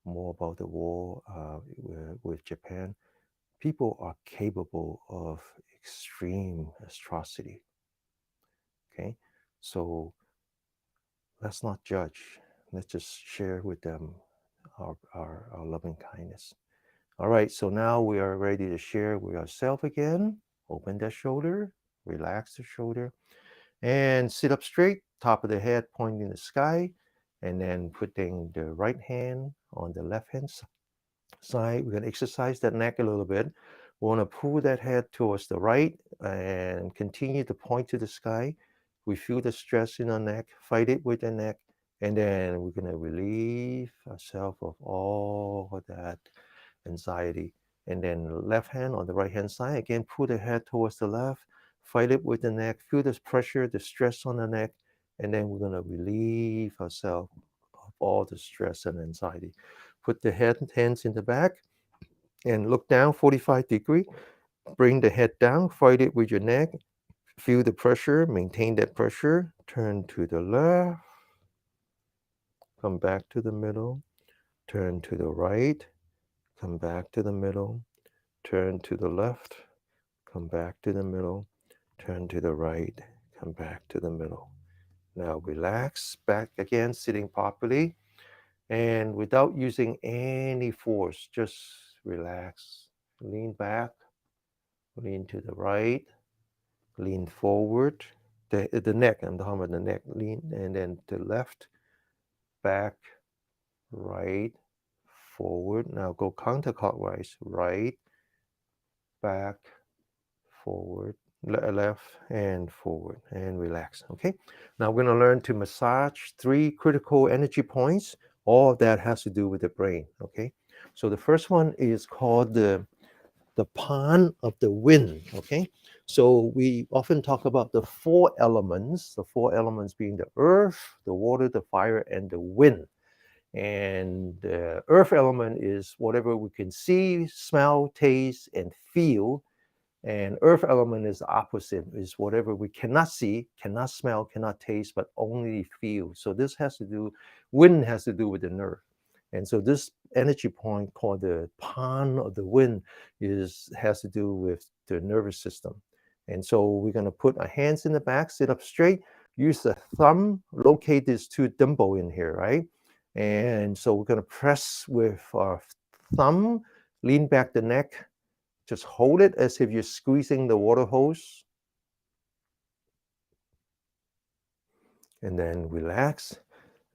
more about the war with Japan. People are capable of extreme atrocity. Okay, so let's not judge. Let's just share with them our loving kindness. All right, so now we are ready to share with ourselves again. Open that shoulder, relax the shoulder, and sit up straight, top of the head pointing the sky, and then putting the right hand on the left hand side. We're going to exercise that neck a little bit. We want to pull that head towards the right and continue to point to the sky. We feel the stress in our neck, fight it with the neck, and then we're going to relieve ourselves of all of that anxiety. And then left hand on the right hand side, again, pull the head towards the left, fight it with the neck, feel this pressure, the stress on the neck, and then we're going to relieve ourselves of all the stress and anxiety. Put the hands in the back and look down 45 degree. Bring the head down, fight it with your neck, feel the pressure, maintain that pressure, turn to the left, come back to the middle, turn to the right, come back to the middle, turn to the left, come back to the middle, turn to the right, come back to the middle. Now relax, back again, sitting properly, and without using any force, just relax. Lean back, lean to the right, lean forward. The neck, I'm talking about the neck, lean, and then to left, back, right, forward. Now go counterclockwise, right, back, forward, left, and forward, and relax. Okay. Now we're going to learn to massage 3 critical energy points. All of that has to do with the brain. Okay. So the first one is called the the palm of the wind. Okay, so we often talk about the four elements. The four elements being the earth, the water, the fire, and the wind. And the earth element is whatever we can see, smell, taste, and feel. And earth element is the opposite, is whatever we cannot see, cannot smell, cannot taste, but only feel. So this has to do, wind has to do with the nerve. And so this energy point called the palm of the wind has to do with the nervous system. And so we're going to put our hands in the back, sit up straight, use the thumb, locate these two dimple in here, right? And so we're going to press with our thumb, lean back the neck, just hold it as if you're squeezing the water hose. And then relax.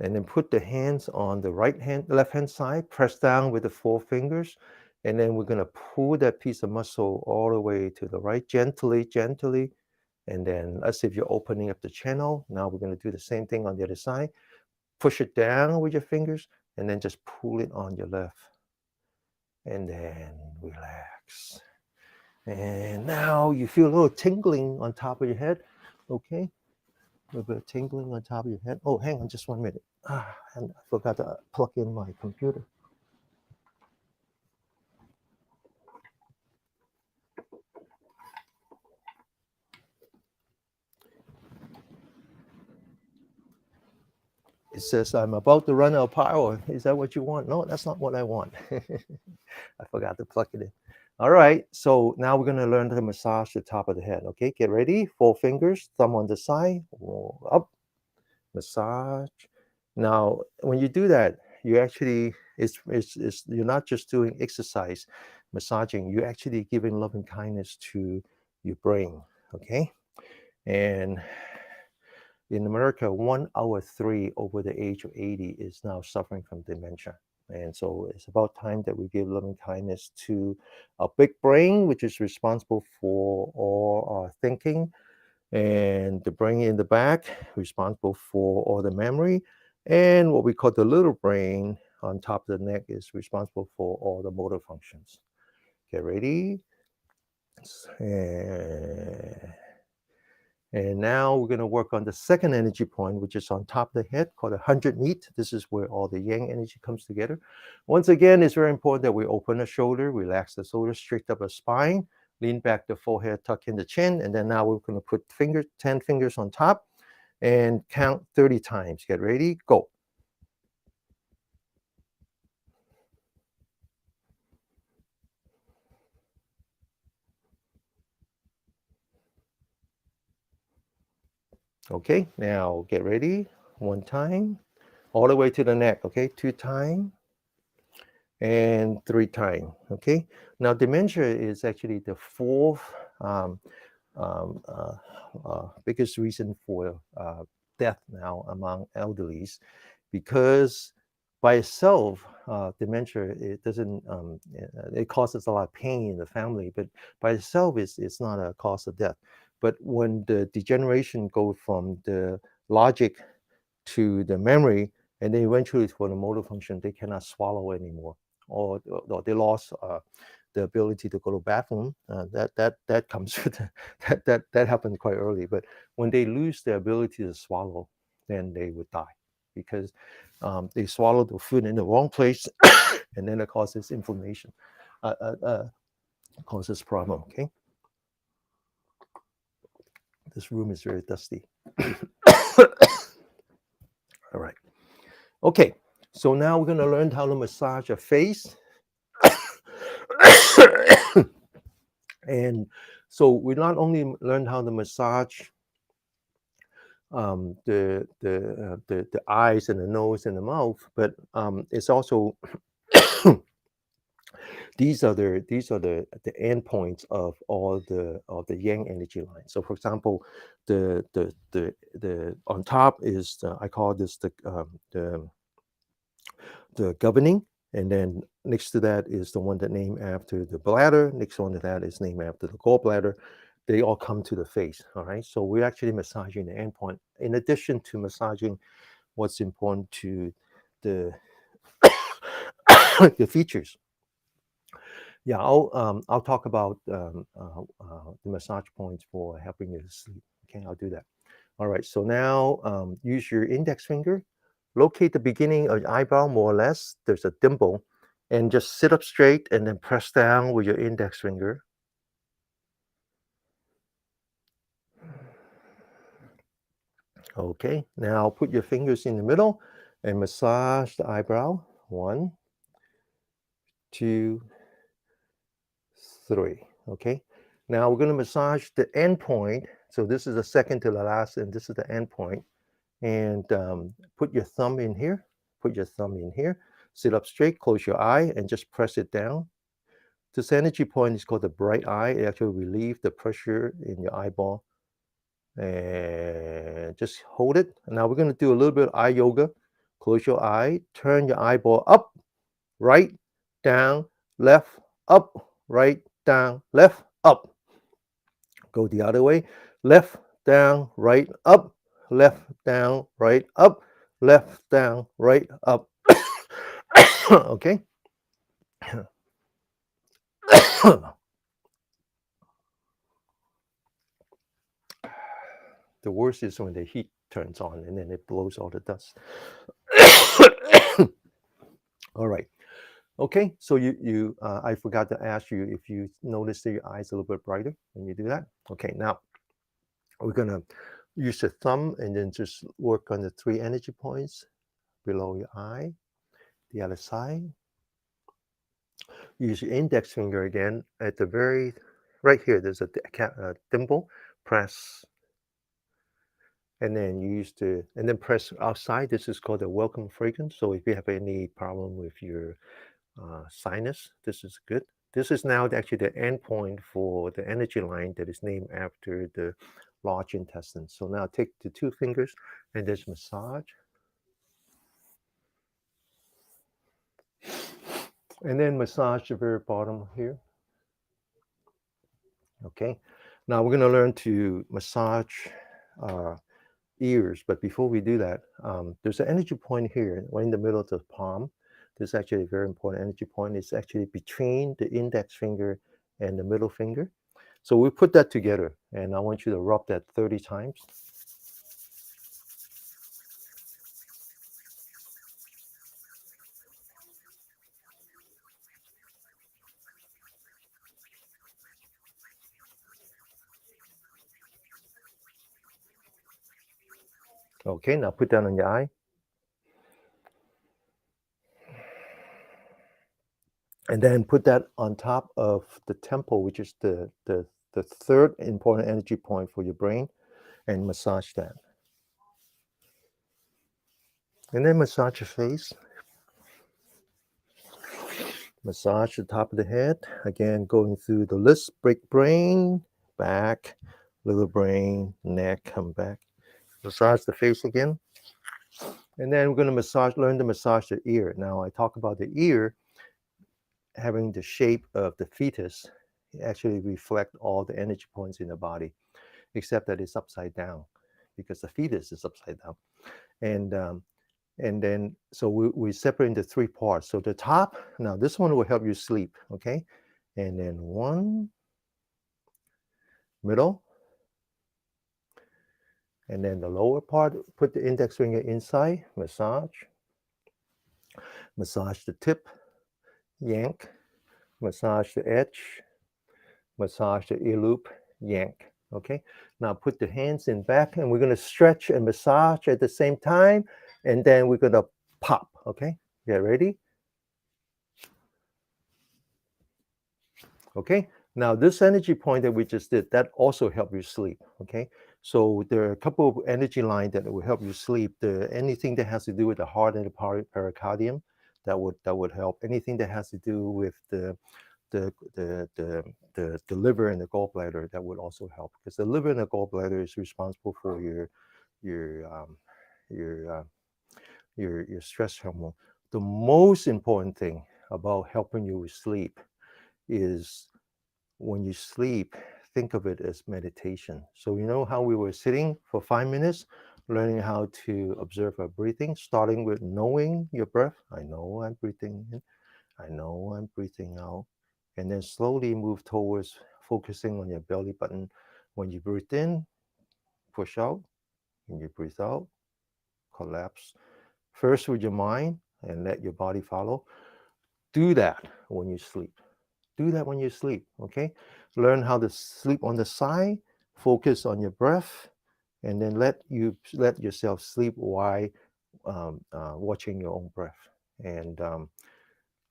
And then put the hands on the left hand side, press down with the four fingers. And then we're going to pull that piece of muscle all the way to the right, gently, gently. And then as if you're opening up the channel. Now we're going to do the same thing on the other side. Push it down with your fingers and then just pull it on your left. And then relax. And now you feel a little tingling on top of your head. Okay. A little bit of tingling on top of your head. Oh, hang on just 1 minute. And I forgot to plug in my computer. It says I'm about to run out of power. Is that what you want? No, that's not what I want. I forgot to plug it in. All right, so now we're going to learn to massage the top of the head. Okay, get ready. 4 fingers, thumb on the side, up, massage. Now, when you do that, you actually, you're not just doing exercise, massaging, you're actually giving love and kindness to your brain. Okay, and in America, 1 out of 3 over the age of 80 is now suffering from dementia. And so it's about time that we give loving kindness to our big brain, which is responsible for all our thinking, and the brain in the back, responsible for all the memory, and what we call the little brain on top of the neck is responsible for all the motor functions. Get ready. And now we're going to work on the second energy point, which is on top of the head, called 100 meat. This is where all the yang energy comes together. Once again, it's very important that we open the shoulder, relax the shoulders, straighten up the spine, lean back the forehead, tuck in the chin. And then now we're going to put 10 fingers on top and count 30 times. Get ready, go. Okay, now get ready. 1 time, all the way to the neck. Okay, 2 times. And 3 times. Okay, now dementia is actually the fourth biggest reason for death now among elderlies, because by itself, dementia, it doesn't, it causes a lot of pain in the family, but by itself, it's not a cause of death. But when the degeneration goes from the logic to the memory, and then eventually for the motor function, they cannot swallow anymore, or they lost the ability to go to the bathroom. That comes with that happens quite early. But when they lose the ability to swallow, then they would die, because they swallow the food in the wrong place, and then it causes inflammation, causes problem. Okay, this room is very dusty. All right. Okay, so now we're going to learn how to massage your face. And so we not only learn how to massage the eyes and the nose and the mouth, but it's also these are the end points of all the yang energy lines. So for example, the on top is I call this the governing, and then next to that is the one that named after the bladder. Next one to that is named after the gallbladder. They all come to the face. All right, so we're actually massaging the endpoint in addition to massaging what's important to the the features. Yeah, I'll talk about the massage points for helping you to sleep. Okay, I'll do that. All right, so now use your index finger, locate the beginning of your eyebrow more or less. There's a dimple, and just sit up straight and then press down with your index finger. Okay, now put your fingers in the middle and massage the eyebrow. 1, 2, 3. Okay, now we're going to massage the end point. So this is the second to the last, and this is the end point. And put your thumb in here. Put your thumb in here. Sit up straight, close your eye, and just press it down. This energy point is called the bright eye. It actually relieves the pressure in your eyeball. And just hold it. Now we're going to do a little bit of eye yoga. Close your eye, turn your eyeball up, right, down, left, up, right, down, left, up. Go the other way. Left, down, right, up, left, down, right, up, left, down, right, up. Okay. The worst is when the heat turns on and then it blows all the dust. All right. Okay. So I forgot to ask you if you notice that your eyes a little bit brighter when you do that. Okay. Now we're gonna use the thumb and then just work on the 3 energy points below your eye. The other side. Use your index finger again at the very right here. There's a dimple. Press, and then press outside. This is called a welcome fragrance. So if you have any problem with your sinus, this is good. This is now actually the end point for the energy line that is named after the large intestine. So now take the 2 fingers and just massage. And then massage the very bottom here. Okay. Now we're going to learn to massage ears. But before we do that, there's an energy point here, right in the middle of the palm. This is actually a very important energy point. It's actually between the index finger and the middle finger. So we put that together, and I want you to rub that 30 times. Okay, now put that on your eye. And then put that on top of the temple, which is the third important energy point for your brain, and massage that. And then massage your face. Massage the top of the head. Again, going through the list, break brain, back, little brain, neck, come back. Massage the face again. And then we're going to learn to massage the ear. Now, I talk about the ear having the shape of the fetus. It actually reflect all the energy points in the body, except that it's upside down because the fetus is upside down. And then, so we separate into 3 parts. So the top, now this one will help you sleep, okay? And then 1, middle, and then the lower part, put the index finger inside, massage the tip, yank, massage the edge, massage the ear loop, yank. Okay, now put the hands in back, and we're going to stretch and massage at the same time, and then we're going to pop. Okay, get ready. Okay, now this energy point that we just did, that also help you sleep. Okay, so there are a couple of energy lines that will help you sleep. Anything that has to do with the heart and the pericardium, that would help. Anything that has to do with the liver and the gallbladder, that would also help, because the liver and the gallbladder is responsible for your your stress hormone. The most important thing about helping you with sleep is when you sleep, think of it as meditation. So you know how we were sitting for 5 minutes, learning how to observe our breathing, starting with knowing your breath. I know I'm breathing in. I know I'm breathing out. and then slowly move towards focusing on your belly button. When you breathe in, push out. When you breathe out, collapse. First with your mind and let your body follow. Do that when you sleep. Do that when you sleep, okay? Learn how to sleep on the side, focus on your breath, and then let yourself sleep while watching your own breath. And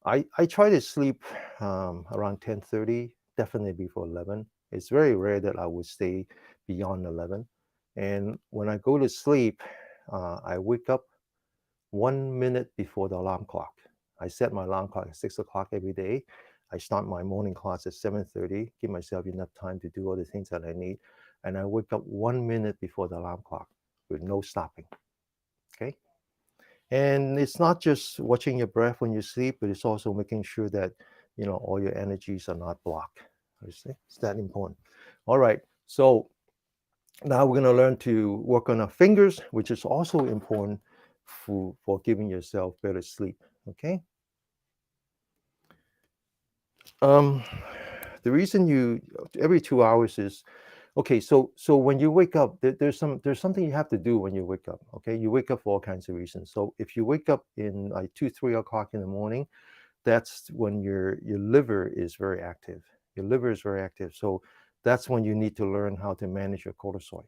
I try to sleep around 10:30, definitely before 11. It's very rare that I would stay beyond 11. And when I go to sleep, I wake up 1 minute before the alarm clock. I set my alarm clock at 6 o'clock every day. I start my morning class at 7:30, give myself enough time to do all the things that I need. And I wake up 1 minute before the alarm clock with no stopping. Okay. And it's not just watching your breath when you sleep, but it's also making sure that all your energies are not blocked. You see? It's that important. All right. So now we're going to learn to work on our fingers, which is also important for giving yourself better sleep. Okay. The reason you every 2 hours is okay. So when you wake up, there's something you have to do when you wake up. Okay, you wake up for all kinds of reasons. So if you wake up in like 2, 3 o'clock in the morning, that's when your liver is very active. Your liver is very active. So that's when you need to learn how to manage your cortisol.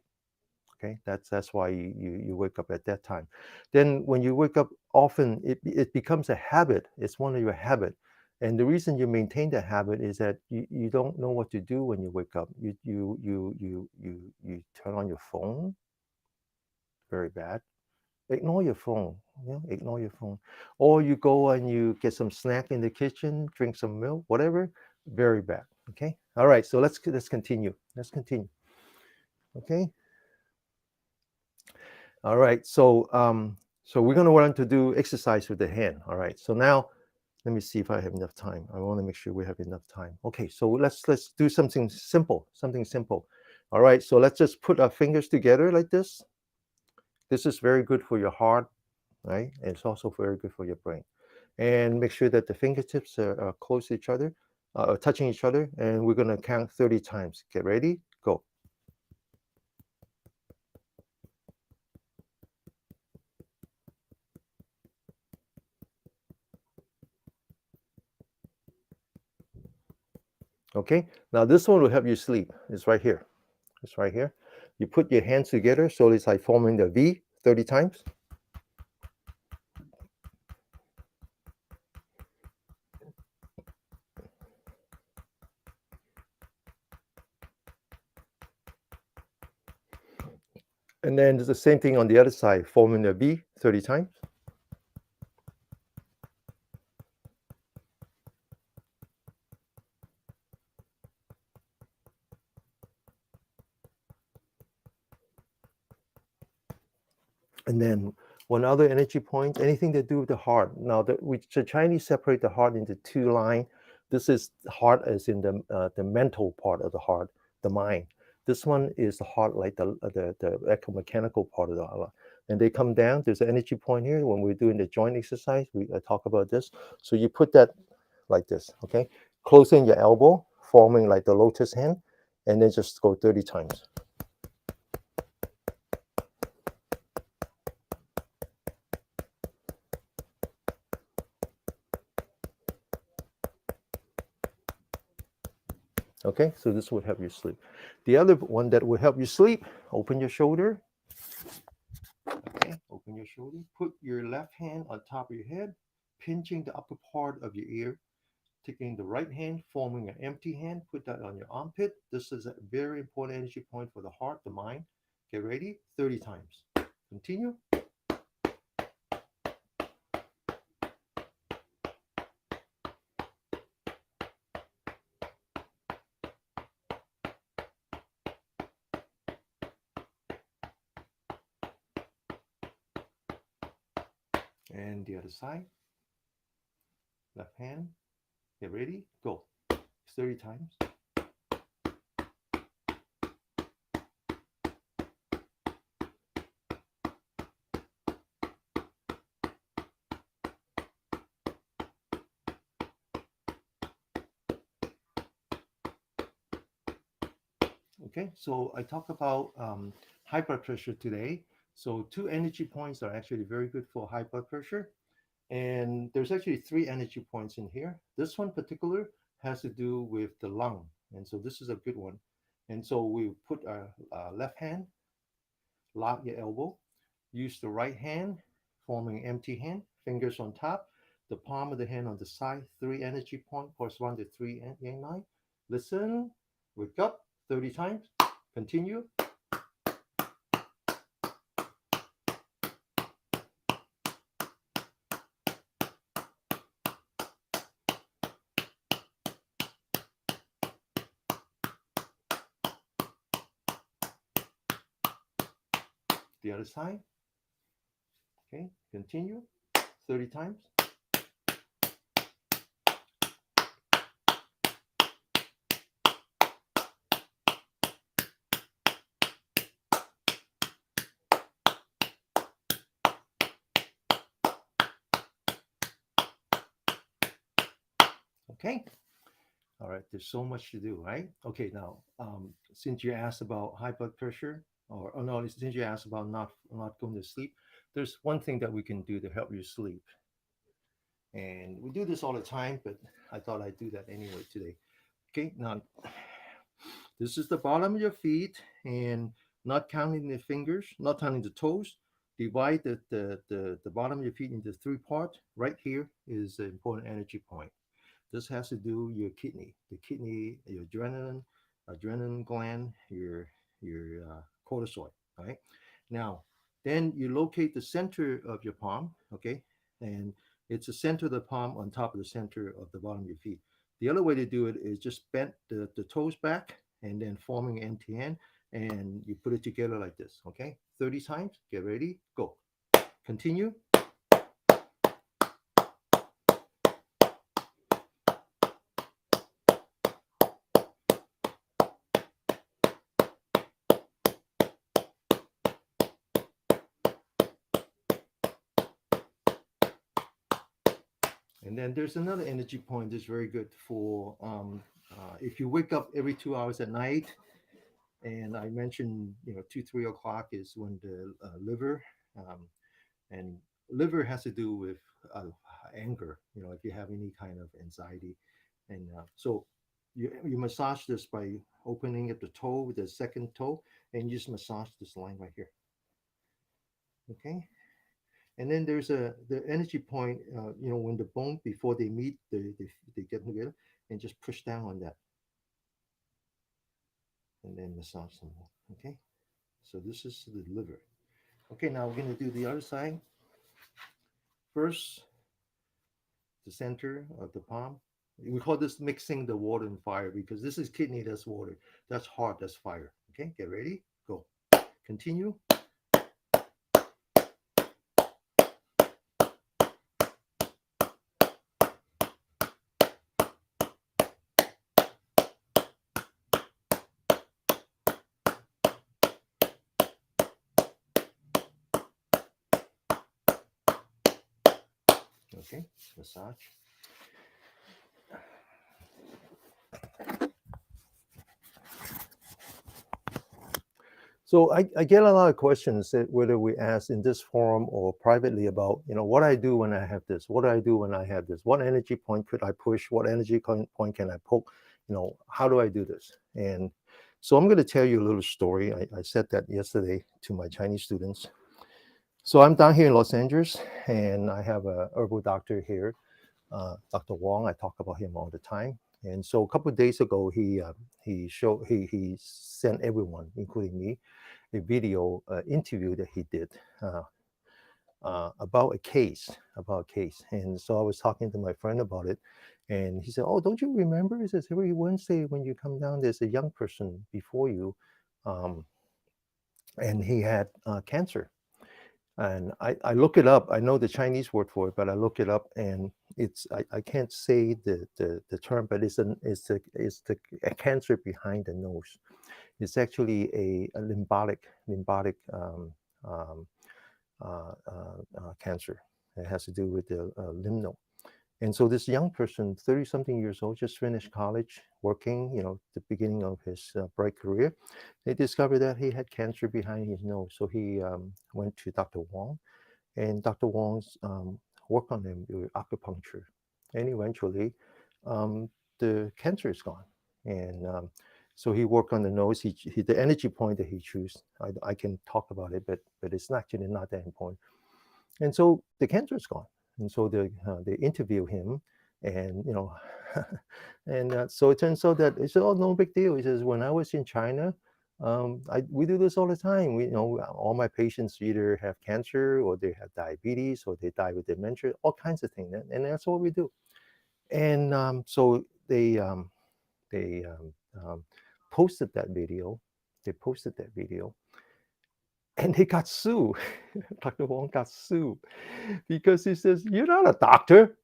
Okay, that's why you wake up at that time. Then when you wake up often, it becomes a habit. It's one of your habit. And the reason you maintain that habit is that you don't know what to do when you wake up. You turn on your phone, very bad. Ignore your phone. Ignore your phone. Or you go and you get some snack in the kitchen, drink some milk, whatever. Very bad. Okay. All right. So let's continue. Let's continue. Okay. All right, so we're gonna learn to do exercise with the hand. All right, so now let me see if I have enough time. I want to make sure we have enough time. Okay, so let's do something simple. Something simple. All right, so let's just put our fingers together like this. This is very good for your heart, right? And it's also very good for your brain. And make sure that the fingertips are close to each other, touching each other. And we're gonna count 30 times. Get ready? Go. Okay, now this one will help you sleep. It's right here. It's right here. You put your hands together, so it's like forming the V 30 times. And then the same thing on the other side, forming the V 30 times. And then one other energy point, anything to do with the heart. Now, the Chinese separate the heart into two lines. This is heart as in the mental part of the heart, the mind. This one is the heart, like the ecomechanical part of the heart. And they come down. There's an energy point here. When we're doing the joint exercise, we talk about this. So you put that like this, okay? Closing your elbow, forming like the lotus hand, and then just go 30 times. Okay, so this would help you sleep. The other one that will help you sleep, open your shoulder. Okay, open your shoulder. Put your left hand on top of your head, pinching the upper part of your ear. Taking the right hand, forming an empty hand, put that on your armpit. This is a very important energy point for the heart, the mind. Get ready, 30 times. Continue. And the other side. Left hand. Get ready, go. 30 times. Okay, so I talk about high blood pressure today. So two energy points are actually very good for high blood pressure. And there's actually three energy points in here. This one particular has to do with the lung. And so this is a good one. And so we put our left hand, lock your elbow, use the right hand, forming empty hand, fingers on top, the palm of the hand on the side, three energy point correspond to three yang nine. Listen, wake up 30 times, continue. The other side, okay, continue 30 times. Okay. All right. There's so much to do, right? Okay. Now, since you asked about high blood pressure, or oh no, since you asked about not going to sleep, there's one thing that we can do to help you sleep, and we do this all the time, but I thought I'd do that anyway today. Okay. Now, this is the bottom of your feet, and not counting the fingers, not counting the toes. Divide the bottom of your feet into three parts. Right here is the important energy point. This has to do your kidney, your adrenaline gland, your cortisol. Right now, then you locate the center of your palm. Okay, and it's the center of the palm on top of the center of the bottom of your feet. The other way to do it is just bend the toes back and then forming an empty hand, and you put it together like this. Okay, 30 times. Get ready, go. Continue. And then there's another energy point that's very good for if you wake up every 2 hours at night. And I mentioned, 2, 3 o'clock is when the liver, um, and liver has to do with anger. If you have any kind of anxiety, and so you massage this by opening up the toe with the second toe, and you just massage this line right here. Okay. And then there's the energy point, when the bone before they meet, they get together, and just push down on that, and then massage some more. Okay, so this is the liver. Okay, now we're going to do the other side. First, the center of the palm. We call this mixing the water and fire, because this is kidney, that's water, that's heart, that's fire. Okay, get ready, go. Continue. Okay, massage. So I get a lot of questions that whether we ask in this forum or privately about, what I do when I have this, what do I do when I have this, what energy point could I push, what energy point can I poke, how do I do this? And so I'm going to tell you a little story. I said that yesterday to my Chinese students. So I'm down here in Los Angeles, and I have a herbal doctor here, Dr. Wong. I talk about him all the time. And so a couple of days ago, he sent everyone, including me, a video interview that he did uh, about a case, And so I was talking to my friend about it, and he said, "Oh, don't you remember? He says every Wednesday when you come down, there's a young person before you, um, and he had cancer." And I look it up. I know the Chinese word for it, but I look it up, and I can't say the term, but it's a cancer behind the nose. It's actually a limbotic um, cancer. It has to do with the lymph node. And so this young person, 30 something years old, just finished college, working, the beginning of his bright career. They discovered that he had cancer behind his nose. So he went to Dr. Wong, and Dr. Wong's worked on him with acupuncture. And eventually, um, the cancer is gone. And so he worked on the nose. The energy point that he chose, I can talk about it, but it's actually not that important. And so the cancer is gone. And so they interview him, and and so it turns out that it's all no big deal. He says, when I was in China, we do this all the time. All my patients either have cancer, or they have diabetes, or they die with dementia, all kinds of things, and that's what we do. And so they posted that video. They posted that video, and he got sued. Dr. Wong got sued because he says, "You're not a doctor.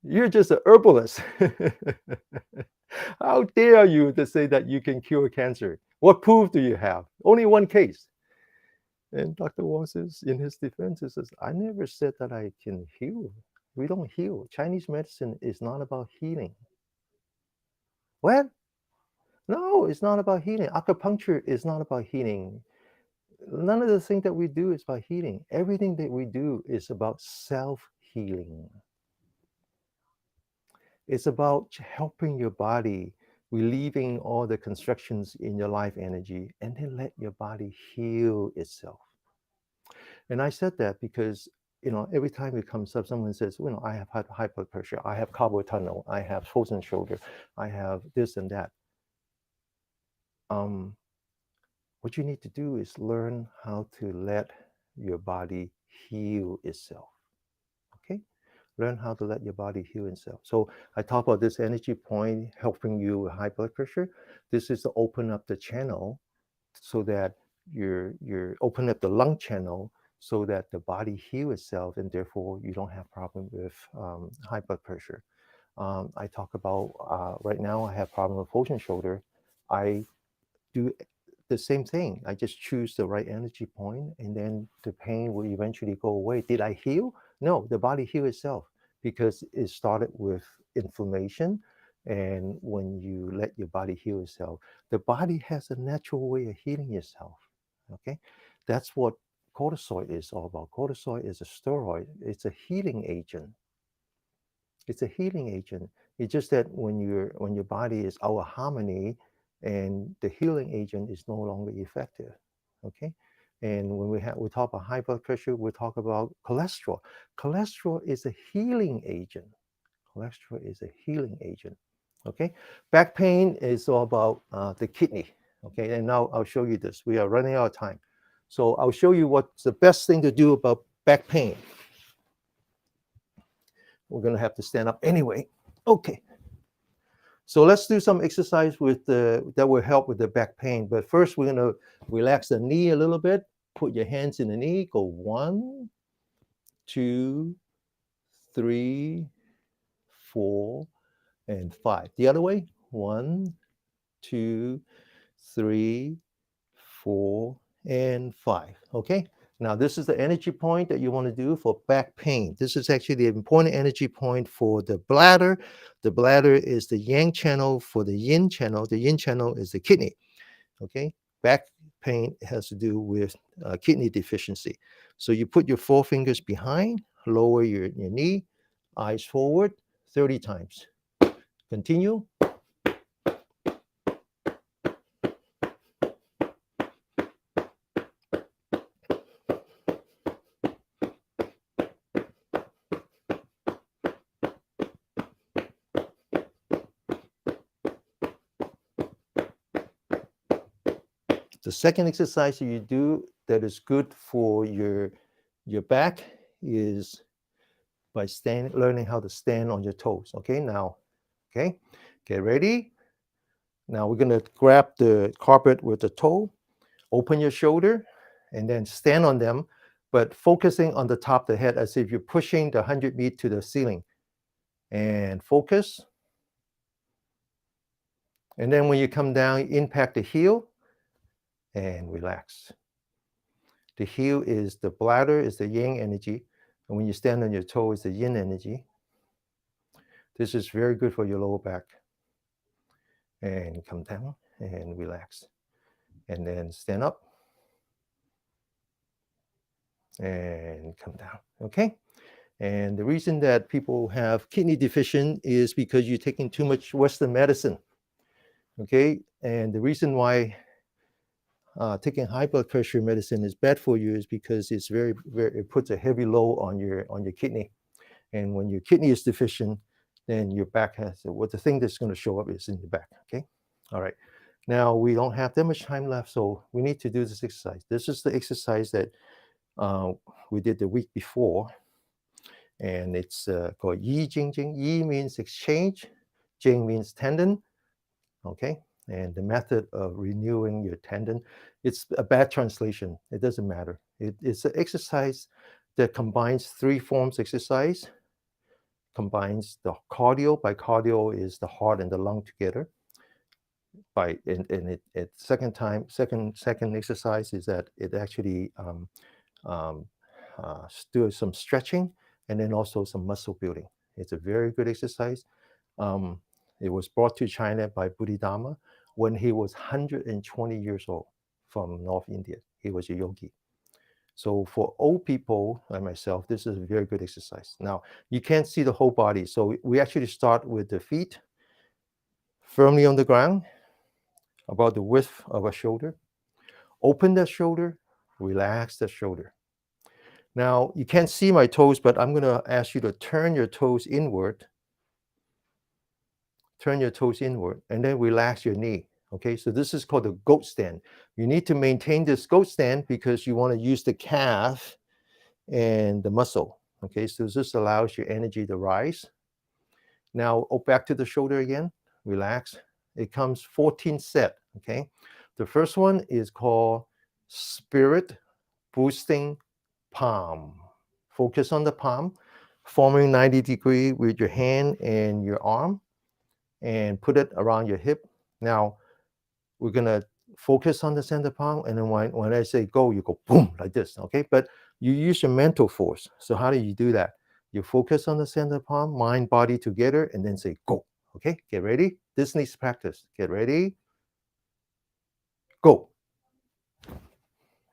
You're just a herbalist. How dare you to say that you can cure cancer? What proof do you have? Only one case." And Dr. Wong says, in his defense, he says, "I never said that I can heal. We don't heal. Chinese medicine is not about healing." What? No, it's not about healing. Acupuncture is not about healing. None of the things that we do is about healing. Everything that we do is about self-healing. It's about helping your body, relieving all the constrictions in your life energy, and then let your body heal itself. And I said that because, every time it comes up, someone says, I have high blood pressure, I have carpal tunnel, I have frozen shoulder, I have this and that. What you need to do is learn how to let your body heal itself. Okay? Learn how to let your body heal itself. So I talk about this energy point helping you with high blood pressure. This is to open up the channel so that you're open up the lung channel so that the body heal itself, and therefore you don't have problem with high blood pressure. I talk about right now I have problem with frozen shoulder. I do the same thing. I just choose the right energy point, and then the pain will eventually go away. Did I heal? No, the body heal itself because it started with inflammation. And when you let your body heal itself, the body has a natural way of healing itself. Okay, that's what cortisol is all about. Cortisol is a steroid. It's a healing agent. It's a healing agent. It's just that when your body is out of harmony, and the healing agent is no longer effective. Okay, and when we talk about high blood pressure, we talk about cholesterol. Cholesterol is a healing agent. Cholesterol is a healing agent. Okay, back pain is all about the kidney. Okay, and now I'll show you this. We are running out of time, so I'll show you what's the best thing to do about back pain. We're going to have to stand up anyway. Okay. So let's do some exercise that will help with the back pain. But first, we're going to relax the knee a little bit. Put your hands in the knee. Go 1, 2, 3, 4, and 5. The other way. 1, 2, 3, 4, and 5. Okay. Now, this is the energy point that you want to do for back pain. This is actually the important energy point for the bladder. The bladder is the yang channel for the yin channel. The yin channel is the kidney. Okay. Back pain has to do with kidney deficiency. So you put your 4 fingers behind, lower your knee, eyes forward 30 times. Continue. The second exercise that you do that is good for your back is by learning how to stand on your toes. Okay, now, okay, get ready. Now we're gonna grab the carpet with the toe, open your shoulder, and then stand on them, but focusing on the top of the head as if you're pushing the 100 feet to the ceiling. And focus. And then when you come down, impact the heel and relax. The heel is the bladder, is the yang energy. And when you stand on your toe, is the yin energy. This is very good for your lower back. And come down and relax. And then stand up and come down. Okay. And the reason that people have kidney deficient is because you're taking too much Western medicine. Okay. And the reason why taking high blood pressure medicine is bad for you is because it's very, it puts a heavy load on your kidney. And when your kidney is deficient, then your back has the thing that's going to show up is in the back. Okay. All right. Now we don't have that much time left, so we need to do this exercise. This is the exercise that we did the week before, and it's called Yi Jing Jing. Yi means exchange, Jing means tendon. Okay, and the method of renewing your tendon. It's a bad translation. It doesn't matter. It's an exercise that combines three forms of exercise. Combines the cardio. By cardio is the heart and the lung together. Second exercise is that it actually do some stretching and then also some muscle building. It's a very good exercise. It was brought to China by Bodhidharma when he was 120 years old from North India. He was a yogi. So for old people like myself, this is a very good exercise. Now, you can't see the whole body. So we actually start with the feet firmly on the ground, about the width of a shoulder. Open the shoulder, relax the shoulder. Now, you can't see my toes, but I'm going to ask you to turn your toes inward. Turn your toes inward, and then relax your knee. Okay, so this is called the goat stand. You need to maintain this goat stand because you want to use the calf and the muscle. Okay, so this allows your energy to rise. Now, back to the shoulder again. Relax. It comes 14 set. Okay, the first one is called spirit boosting palm. Focus on the palm, forming 90-degree with your hand and your arm, and put it around your hip. Now, we're gonna focus on the center palm, and then when I say go, you go boom like this. Okay, but you use your mental force. So how do you do that? You focus on the center palm, mind, body together, and then say go. Okay, get ready. This needs practice. Get ready. Go.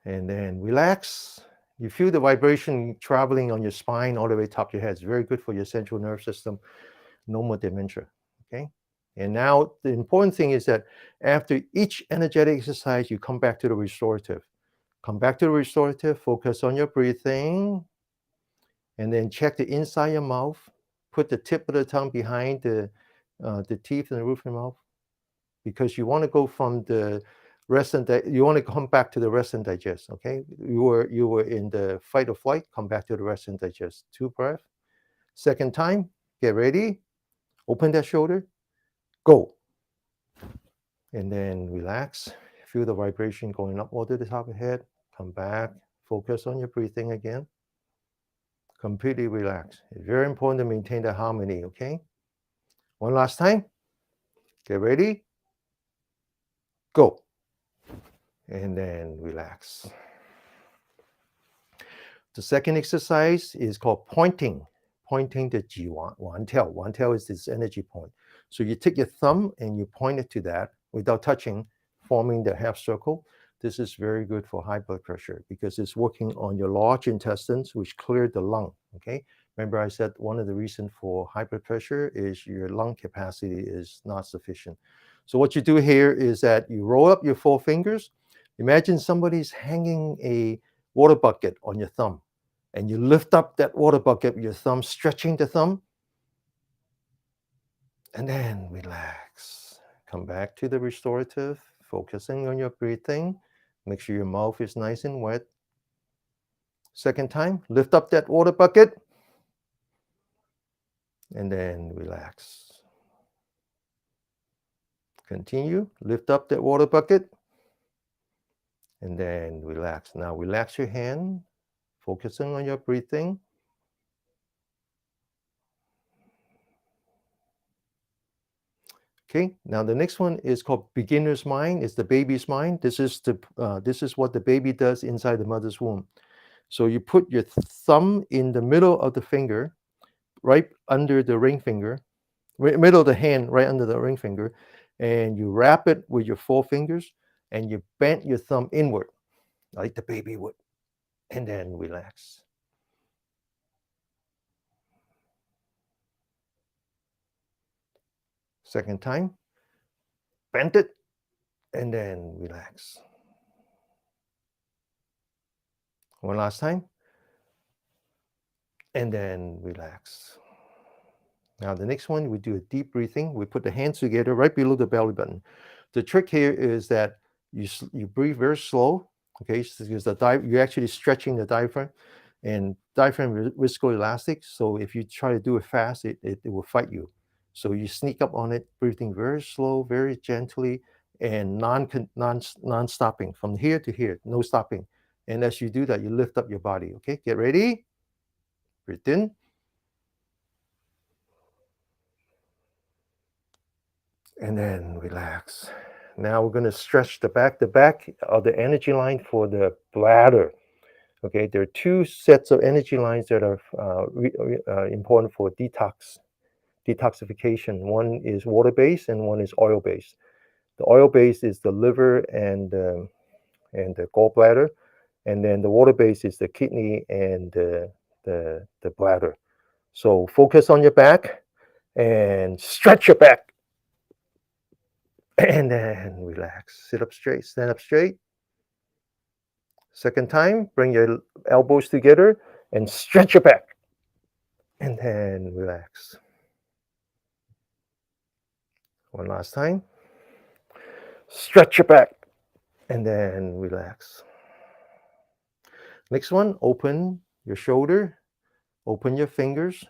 And then relax. You feel the vibration traveling on your spine all the way top of your head. It's very good for your central nervous system. No more dementia. Okay. And now the important thing is that after each energetic exercise, you come back to the restorative. Come back to the restorative, focus on your breathing, and then check the inside of your mouth. Put the tip of the tongue behind the teeth and the roof of your mouth, because you want to go from the rest and you want to come back to the rest and digest. Okay, you were in the fight or flight. Come back to the rest and digest. 2 breaths. Second time, get ready. Open that shoulder. Go. And then relax. Feel the vibration going up all to the top of the head. Come back. Focus on your breathing again. Completely relax. It's very important to maintain the harmony. Okay. One last time. Get ready. Go. And then relax. The second exercise is called pointing. Pointing the Ji Wan tail. Wan tail is this energy point. So you take your thumb and you point it to that without touching, forming the half circle. This is very good for high blood pressure because it's working on your large intestines, which clear the lung. Okay. Remember I said one of the reasons for high blood pressure is your lung capacity is not sufficient. So what you do here is that you roll up your 4 fingers. Imagine somebody's hanging a water bucket on your thumb, and you lift up that water bucket with your thumb, stretching the thumb, and then relax. Come back to the restorative, focusing on your breathing. Make sure your mouth is nice and wet. Second time, lift up that water bucket, and then relax. Continue, lift up that water bucket, and then relax. Now relax your hand, focusing on your breathing. Okay, now the next one is called beginner's mind. It's the baby's mind. This is what the baby does inside the mother's womb. So you put your thumb in the middle of the finger, right under the ring finger, middle of the hand, right under the ring finger, and you wrap it with your 4 fingers, and you bend your thumb inward, like the baby would, and then relax. Second time, bend it, and then relax. One last time, and then relax. Now the next one, we do a deep breathing. We put the hands together right below the belly button. The trick here is that you breathe very slow, okay? Because you're actually stretching the diaphragm, and diaphragm is viscoelastic. So if you try to do it fast, it will fight you. So you sneak up on it, breathing very slow, very gently, and non-stopping from here to here, no stopping. And as you do that, you lift up your body. Okay, get ready. Breathe in. And then relax. Now we're going to stretch the back. The back of the energy line for the bladder. Okay, there are 2 sets of energy lines that are important for detoxification. One is water-based and one is oil-based. The oil-based is the liver and the gallbladder, and then the water-based is the kidney and the bladder. So focus on your back and stretch your back. And then relax. Sit up straight, stand up straight. Second time, bring your elbows together and stretch your back. And then relax. One last time. Stretch your back. And then relax. Next one, open your shoulder, open your fingers.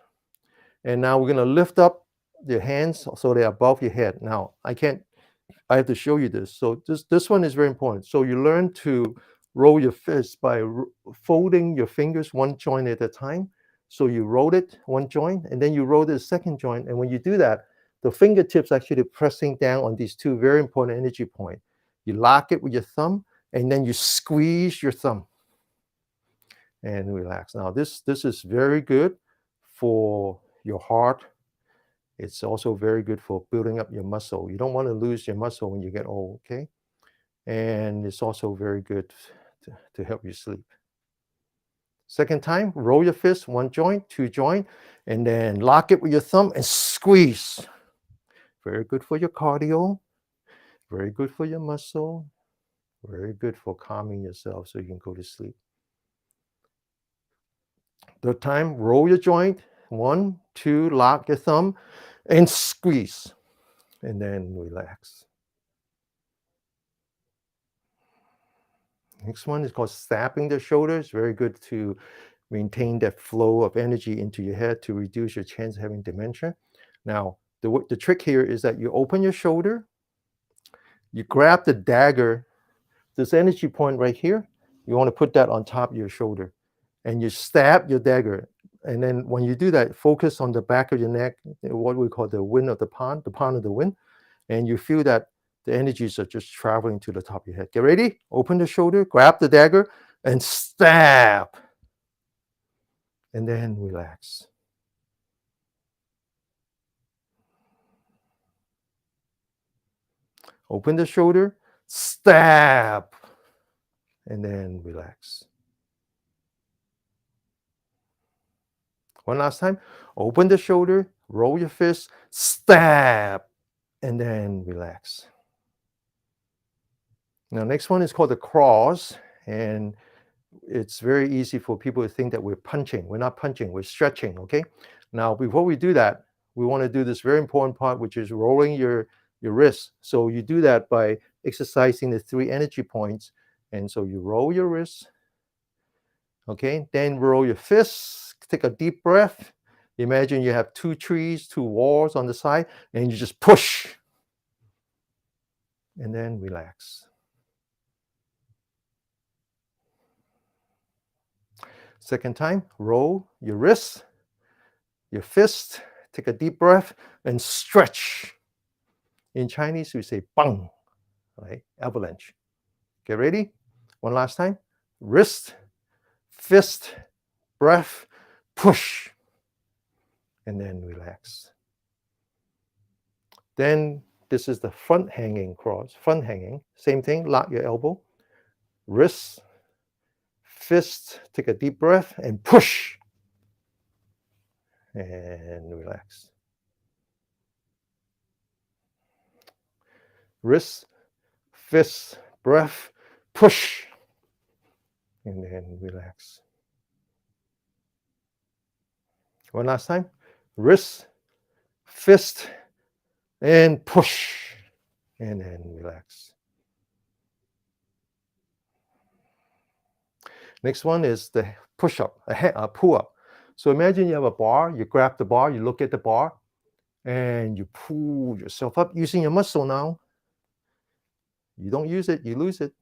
And now we're going to lift up your hands so they're above your head. Now, I have to show you this. So this one is very important. So you learn to roll your fist by folding your fingers one joint at a time. So you roll it one joint, and then you roll the second joint. And when you do that, the fingertips actually pressing down on these 2 very important energy points. You lock it with your thumb, and then you squeeze your thumb and relax. Now this is very good for your heart. It's also very good for building up your muscle. You don't want to lose your muscle when you get old, okay? And it's also very good to help you sleep. Second time, roll your fist, 1 joint, 2 joint, and then lock it with your thumb and squeeze. Very good for your cardio, very good for your muscle, very good for calming yourself so you can go to sleep. Third time, roll your joint, 1, 2, lock your thumb and squeeze, and then relax. Next one is called snapping the shoulders. Very good to maintain that flow of energy into your head to reduce your chance of having dementia. Now, the trick here is that you open your shoulder, you grab the dagger, this energy point right here, you want to put that on top of your shoulder, and you stab your dagger. And then when you do that, focus on the back of your neck, what we call the wind of the pond of the wind, and you feel that the energies are just traveling to the top of your head. Get ready, open the shoulder, grab the dagger, and stab. And then relax. Open the shoulder, stab, and then relax. One last time. Open the shoulder, roll your fist, stab, and then relax. Now, next one is called the cross, and it's very easy for people to think that we're punching. We're not punching, we're stretching, okay? Now, before we do that, we want to do this very important part, which is rolling your wrist. So you do that by exercising the 3 energy points. And so you roll your wrist, okay? Then roll your fists, take a deep breath. Imagine you have 2 trees, 2 walls on the side, and you just push. And then relax. Second time, roll your wrist, your fist, take a deep breath, and stretch. In Chinese, we say bang, right? Avalanche. Get ready? One last time. Wrist, fist, breath, push, and then relax. Then this is the front hanging cross, front hanging. Same thing, lock your elbow, wrist, fist, take a deep breath and push and relax. Wrist, fist, breath, push, and then relax. One last time, wrist, fist, and push, and then relax. Next one is the push-up, a pull-up. So imagine you have a bar, you grab the bar, you look at the bar, and you pull yourself up using your muscle now. You don't use it, you lose it.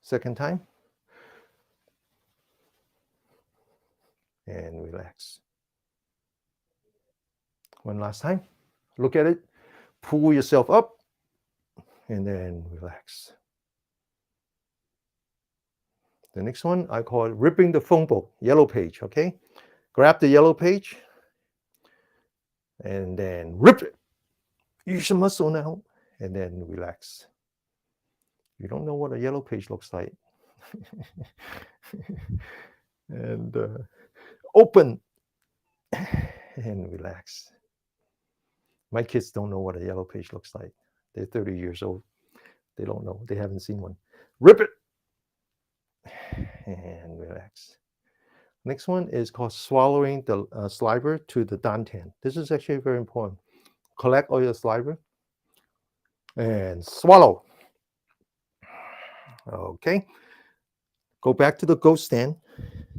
Second time. And relax. One last time. Look at it, pull yourself up, and then relax. The next one I call it ripping the phone book, yellow page, okay? Grab the yellow page, and then rip it. Use your muscle now, and then relax. You don't know what a yellow page looks like. And open and relax. My kids don't know what a yellow page looks like. They're 30 years old. They don't know. They haven't seen one. Rip it and relax. Next one is called swallowing the saliva to the dantian. This is actually very important. Collect all your saliva and swallow. Okay. Go back to the goat stand.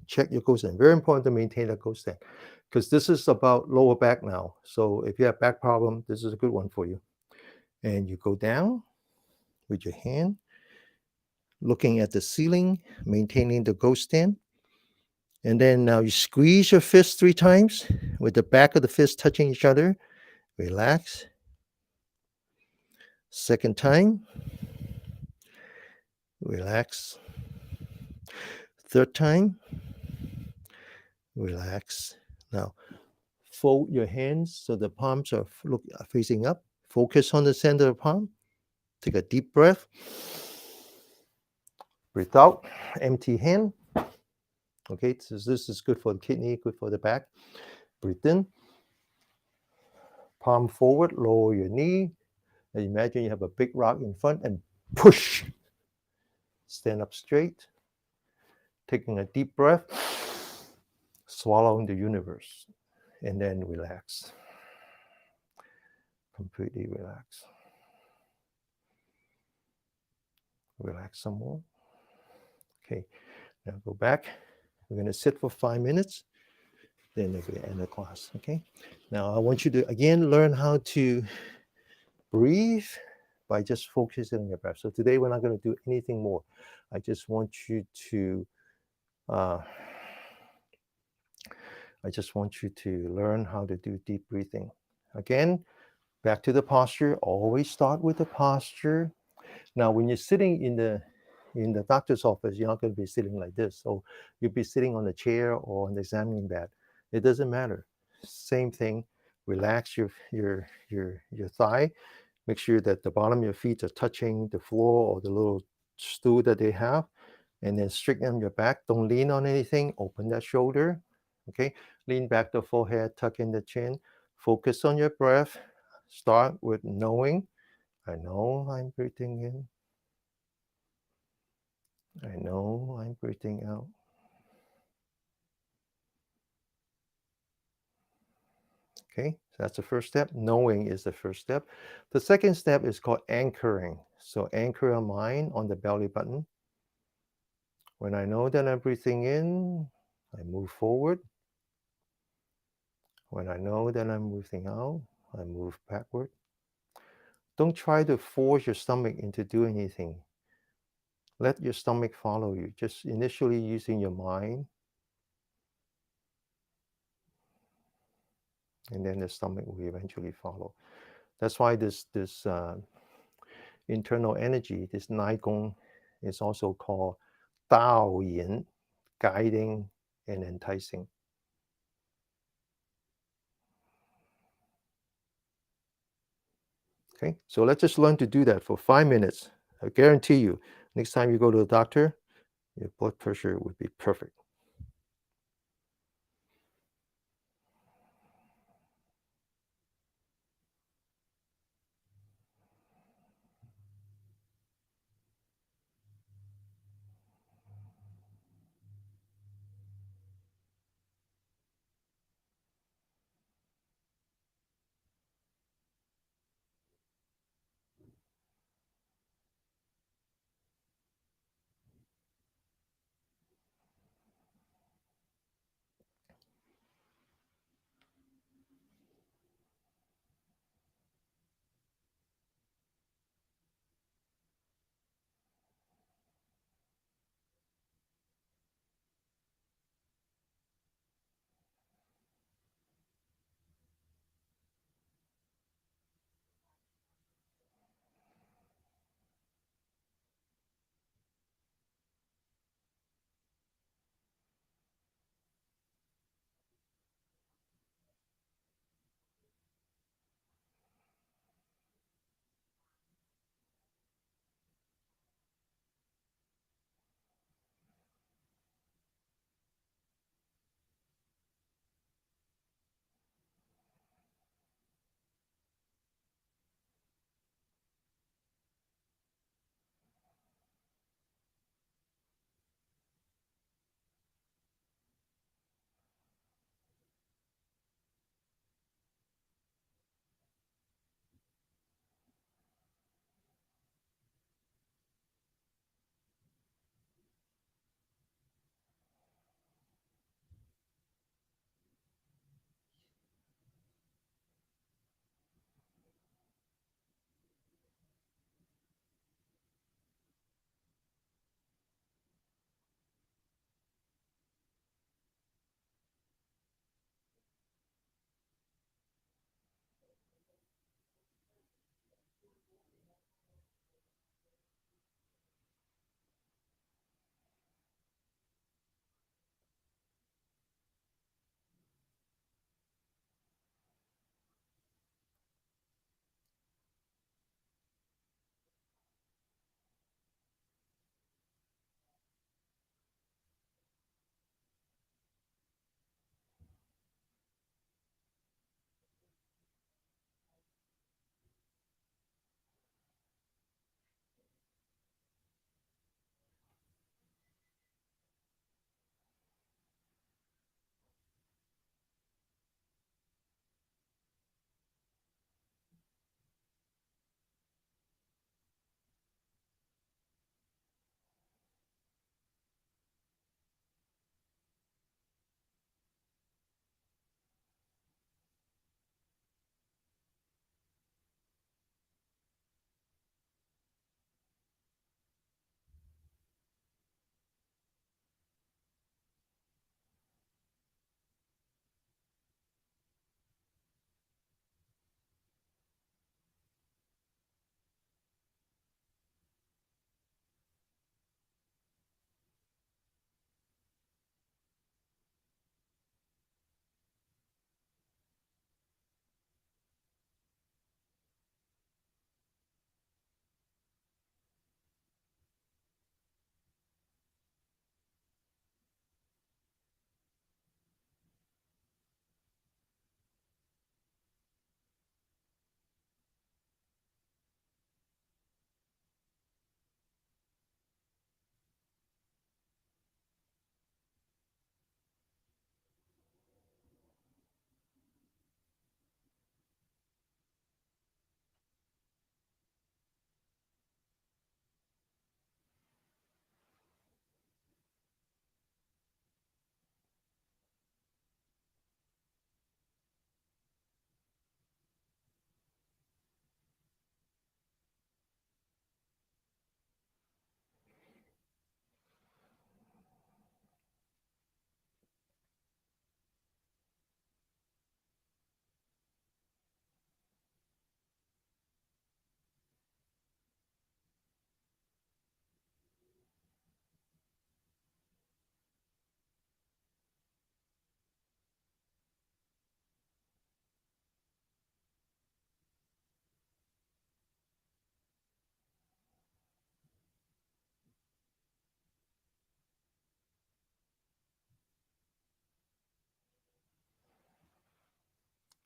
Check your goat stand. Very important to maintain a goat stand because this is about lower back now. So if you have back problem, this is a good one for you. And you go down with your hand, looking at the ceiling, maintaining the goat stand. And then now you squeeze your fist 3 times with the back of the fist touching each other. Relax. Second time. Relax. Third time. Relax. Now, fold your hands so the palms are facing up. Focus on the center of the palm. Take a deep breath. Breathe out. Empty hand. Okay, so this is good for the kidney, good for the back. Breathe in. Palm forward, lower your knee. And imagine you have a big rock in front and push. Stand up straight. Taking a deep breath. Swallowing the universe. And then relax. Completely relax. Relax some more. Okay, now go back. We're going to sit for 5 minutes. Then we're going to end the class. Okay, now I want you to again learn how to breathe by just focusing on your breath. So today we're not going to do anything more. I just want you to learn how to do deep breathing. Again, back to the posture. Always start with the posture. Now, when you're sitting in the doctor's office, you're not going to be sitting like this. So you'll be sitting on a chair or on the examining bed. It doesn't matter. Same thing. Relax your thigh. Make sure that the bottom of your feet are touching the floor or the little stool that they have. And then straighten your back. Don't lean on anything. Open that shoulder. Okay. Lean back the forehead. Tuck in the chin. Focus on your breath. Start with knowing. I know I'm breathing in. I know I'm breathing out. Okay, so that's the first step. Knowing is the first step. The second step is called anchoring. So anchor your mind on the belly button. When I know that I'm breathing in, I move forward. When I know that I'm breathing out, I move backward. Don't try to force your stomach into doing anything. Let your stomach follow you. Just initially using your mind. And then the stomach will eventually follow. That's why this internal energy, this Neigong, is also called Dao Yin, guiding and enticing. Okay, so let's just learn to do that for 5 minutes. I guarantee you, next time you go to the doctor, your blood pressure would be perfect.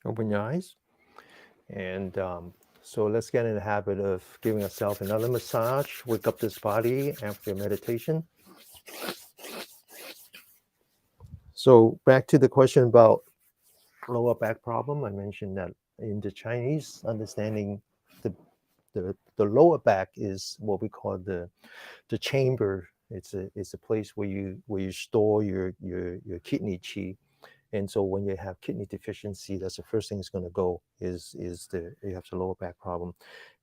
Open your eyes. And so let's get in the habit of giving ourselves another massage. Wake up this body after meditation. So back to the question about lower back problem. I mentioned that in the Chinese, understanding the lower back is what we call the chamber. It's a place where you store your kidney qi. And so when you have kidney deficiency, that's the first thing that's going to go is you have the lower back problem.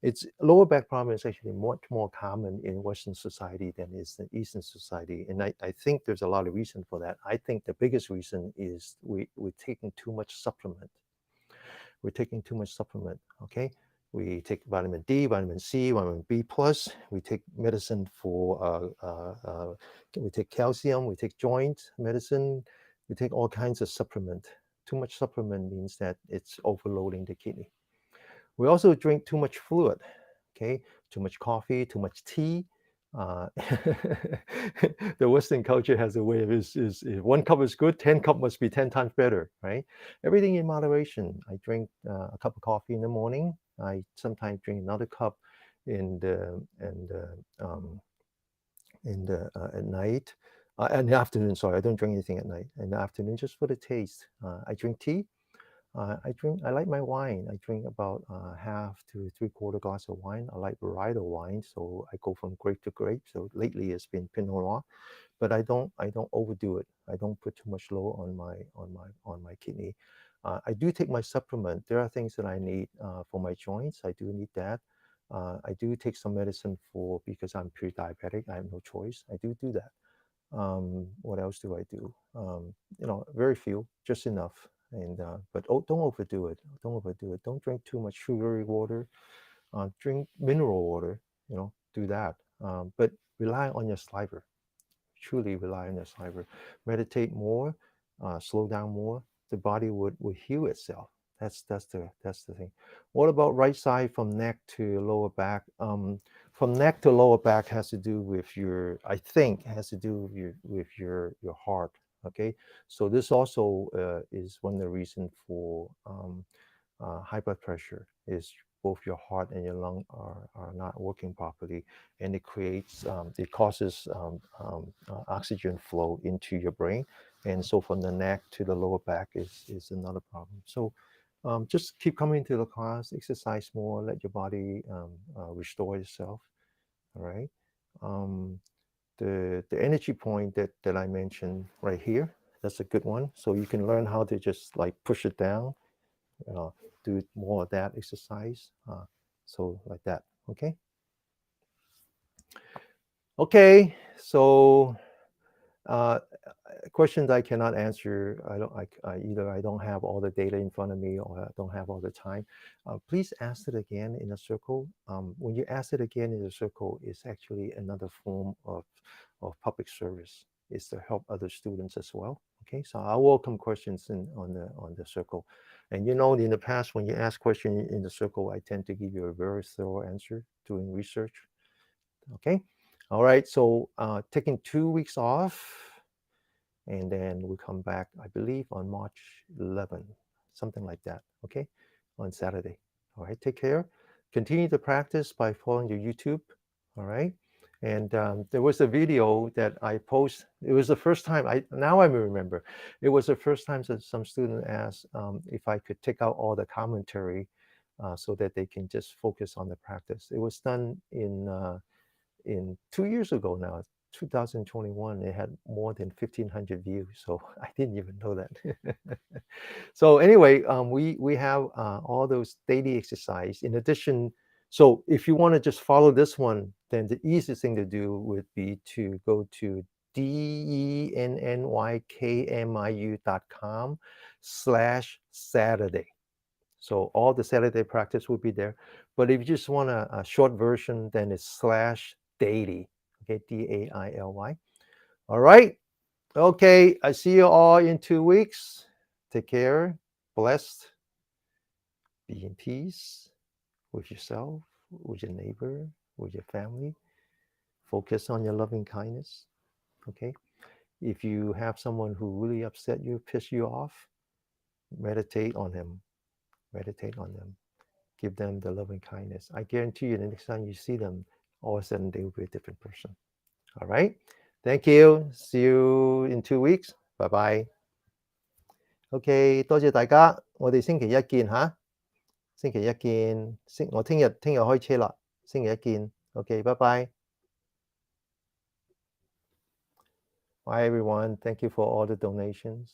It's lower back problem is actually much more common in Western society than is in Eastern society. And I think there's a lot of reason for that. I think the biggest reason is we're taking too much supplement. We're taking too much supplement. Okay. We take vitamin D, vitamin C, vitamin B plus. We take medicine for we take calcium. We take joint medicine. We take all kinds of supplement. Too much supplement means that it's overloading the kidney. We also drink too much fluid. Okay, too much coffee, too much tea. Uh, the Western culture has a way of is if 1 cup is good, 10 cup must be 10 times better, right? Everything in moderation. I drink a cup of coffee in the morning. I sometimes drink another cup in the at night. In the afternoon, sorry, I don't drink anything at night. In the afternoon, just for the taste. I drink tea. I like my wine. I drink about half to three-quarter glass of wine. I like varietal wine, so I go from grape to grape. So lately it's been Pinot Noir, but I don't overdo it. I don't put too much load on my kidney. I do take my supplement. There are things that I need for my joints. I do need that. I do take some medicine for because I'm pre-diabetic. I have no choice. I do that. What else do I do? Very few, just enough. And but don't overdo it. Don't overdo it. Don't drink too much sugary water. Drink mineral water. Do that. But rely on your saliva. Truly rely on your saliva. Meditate more. Slow down more. The body would heal itself. That's the thing. What about right side from neck to lower back? From neck to lower back has to do with your. I think has to do with your heart. Okay, so this also is one of the reasons for high blood pressure is both your heart and your lung are not working properly, and it causes oxygen flow into your brain, and so from the neck to the lower back is another problem. So just keep coming to the class, exercise more, let your body restore itself. All right. Um, the energy point that I mentioned right here, that's a good one. So you can learn how to just like push it down, uh, do more of that exercise. So like that. Okay. Okay. So uh, questions I cannot answer. I don't. Either I don't have all the data in front of me, or I don't have all the time. Please ask it again in a circle. When you ask it again in a circle, it's actually another form of public service. It's to help other students as well. Okay, so I welcome questions on the circle. And in the past, when you ask question in the circle, I tend to give you a very thorough answer doing research. Okay, all right. So taking 2 weeks off, and then we come back, I believe, on March 11, something like that. Okay, on Saturday. All right, take care. Continue to practice by following your YouTube. All right. And there was a video that I post. It was the first time I remember. It was the first time that some student asked if I could take out all the commentary so that they can just focus on the practice. It was done in 2 years ago now, 2021. It had more than 1,500 views, so I didn't even know that. So anyway, we have all those daily exercise in addition. So if you want to just follow this one, then the easiest thing to do would be to go to dennykmiu.com/Saturday. So all the Saturday practice will be there. But if you just want a short version, then it's /daily. Okay, DAILY. All right. Okay. I see you all in 2 weeks. Take care. Blessed. Be in peace with yourself, with your neighbor, with your family. Focus on your loving kindness. Okay. If you have someone who really upset you, piss you off, meditate on him. Meditate on them. Give them the loving kindness. I guarantee you, the next time you see them, all of a sudden they will be a different person. All right. Thank you. See you in 2 weeks. Bye bye. OK，多謝大家，我哋星期一見嚇。星期一見，我聽日開車啦。星期一見。OK，拜拜。Bye everyone. Thank you for all the donations.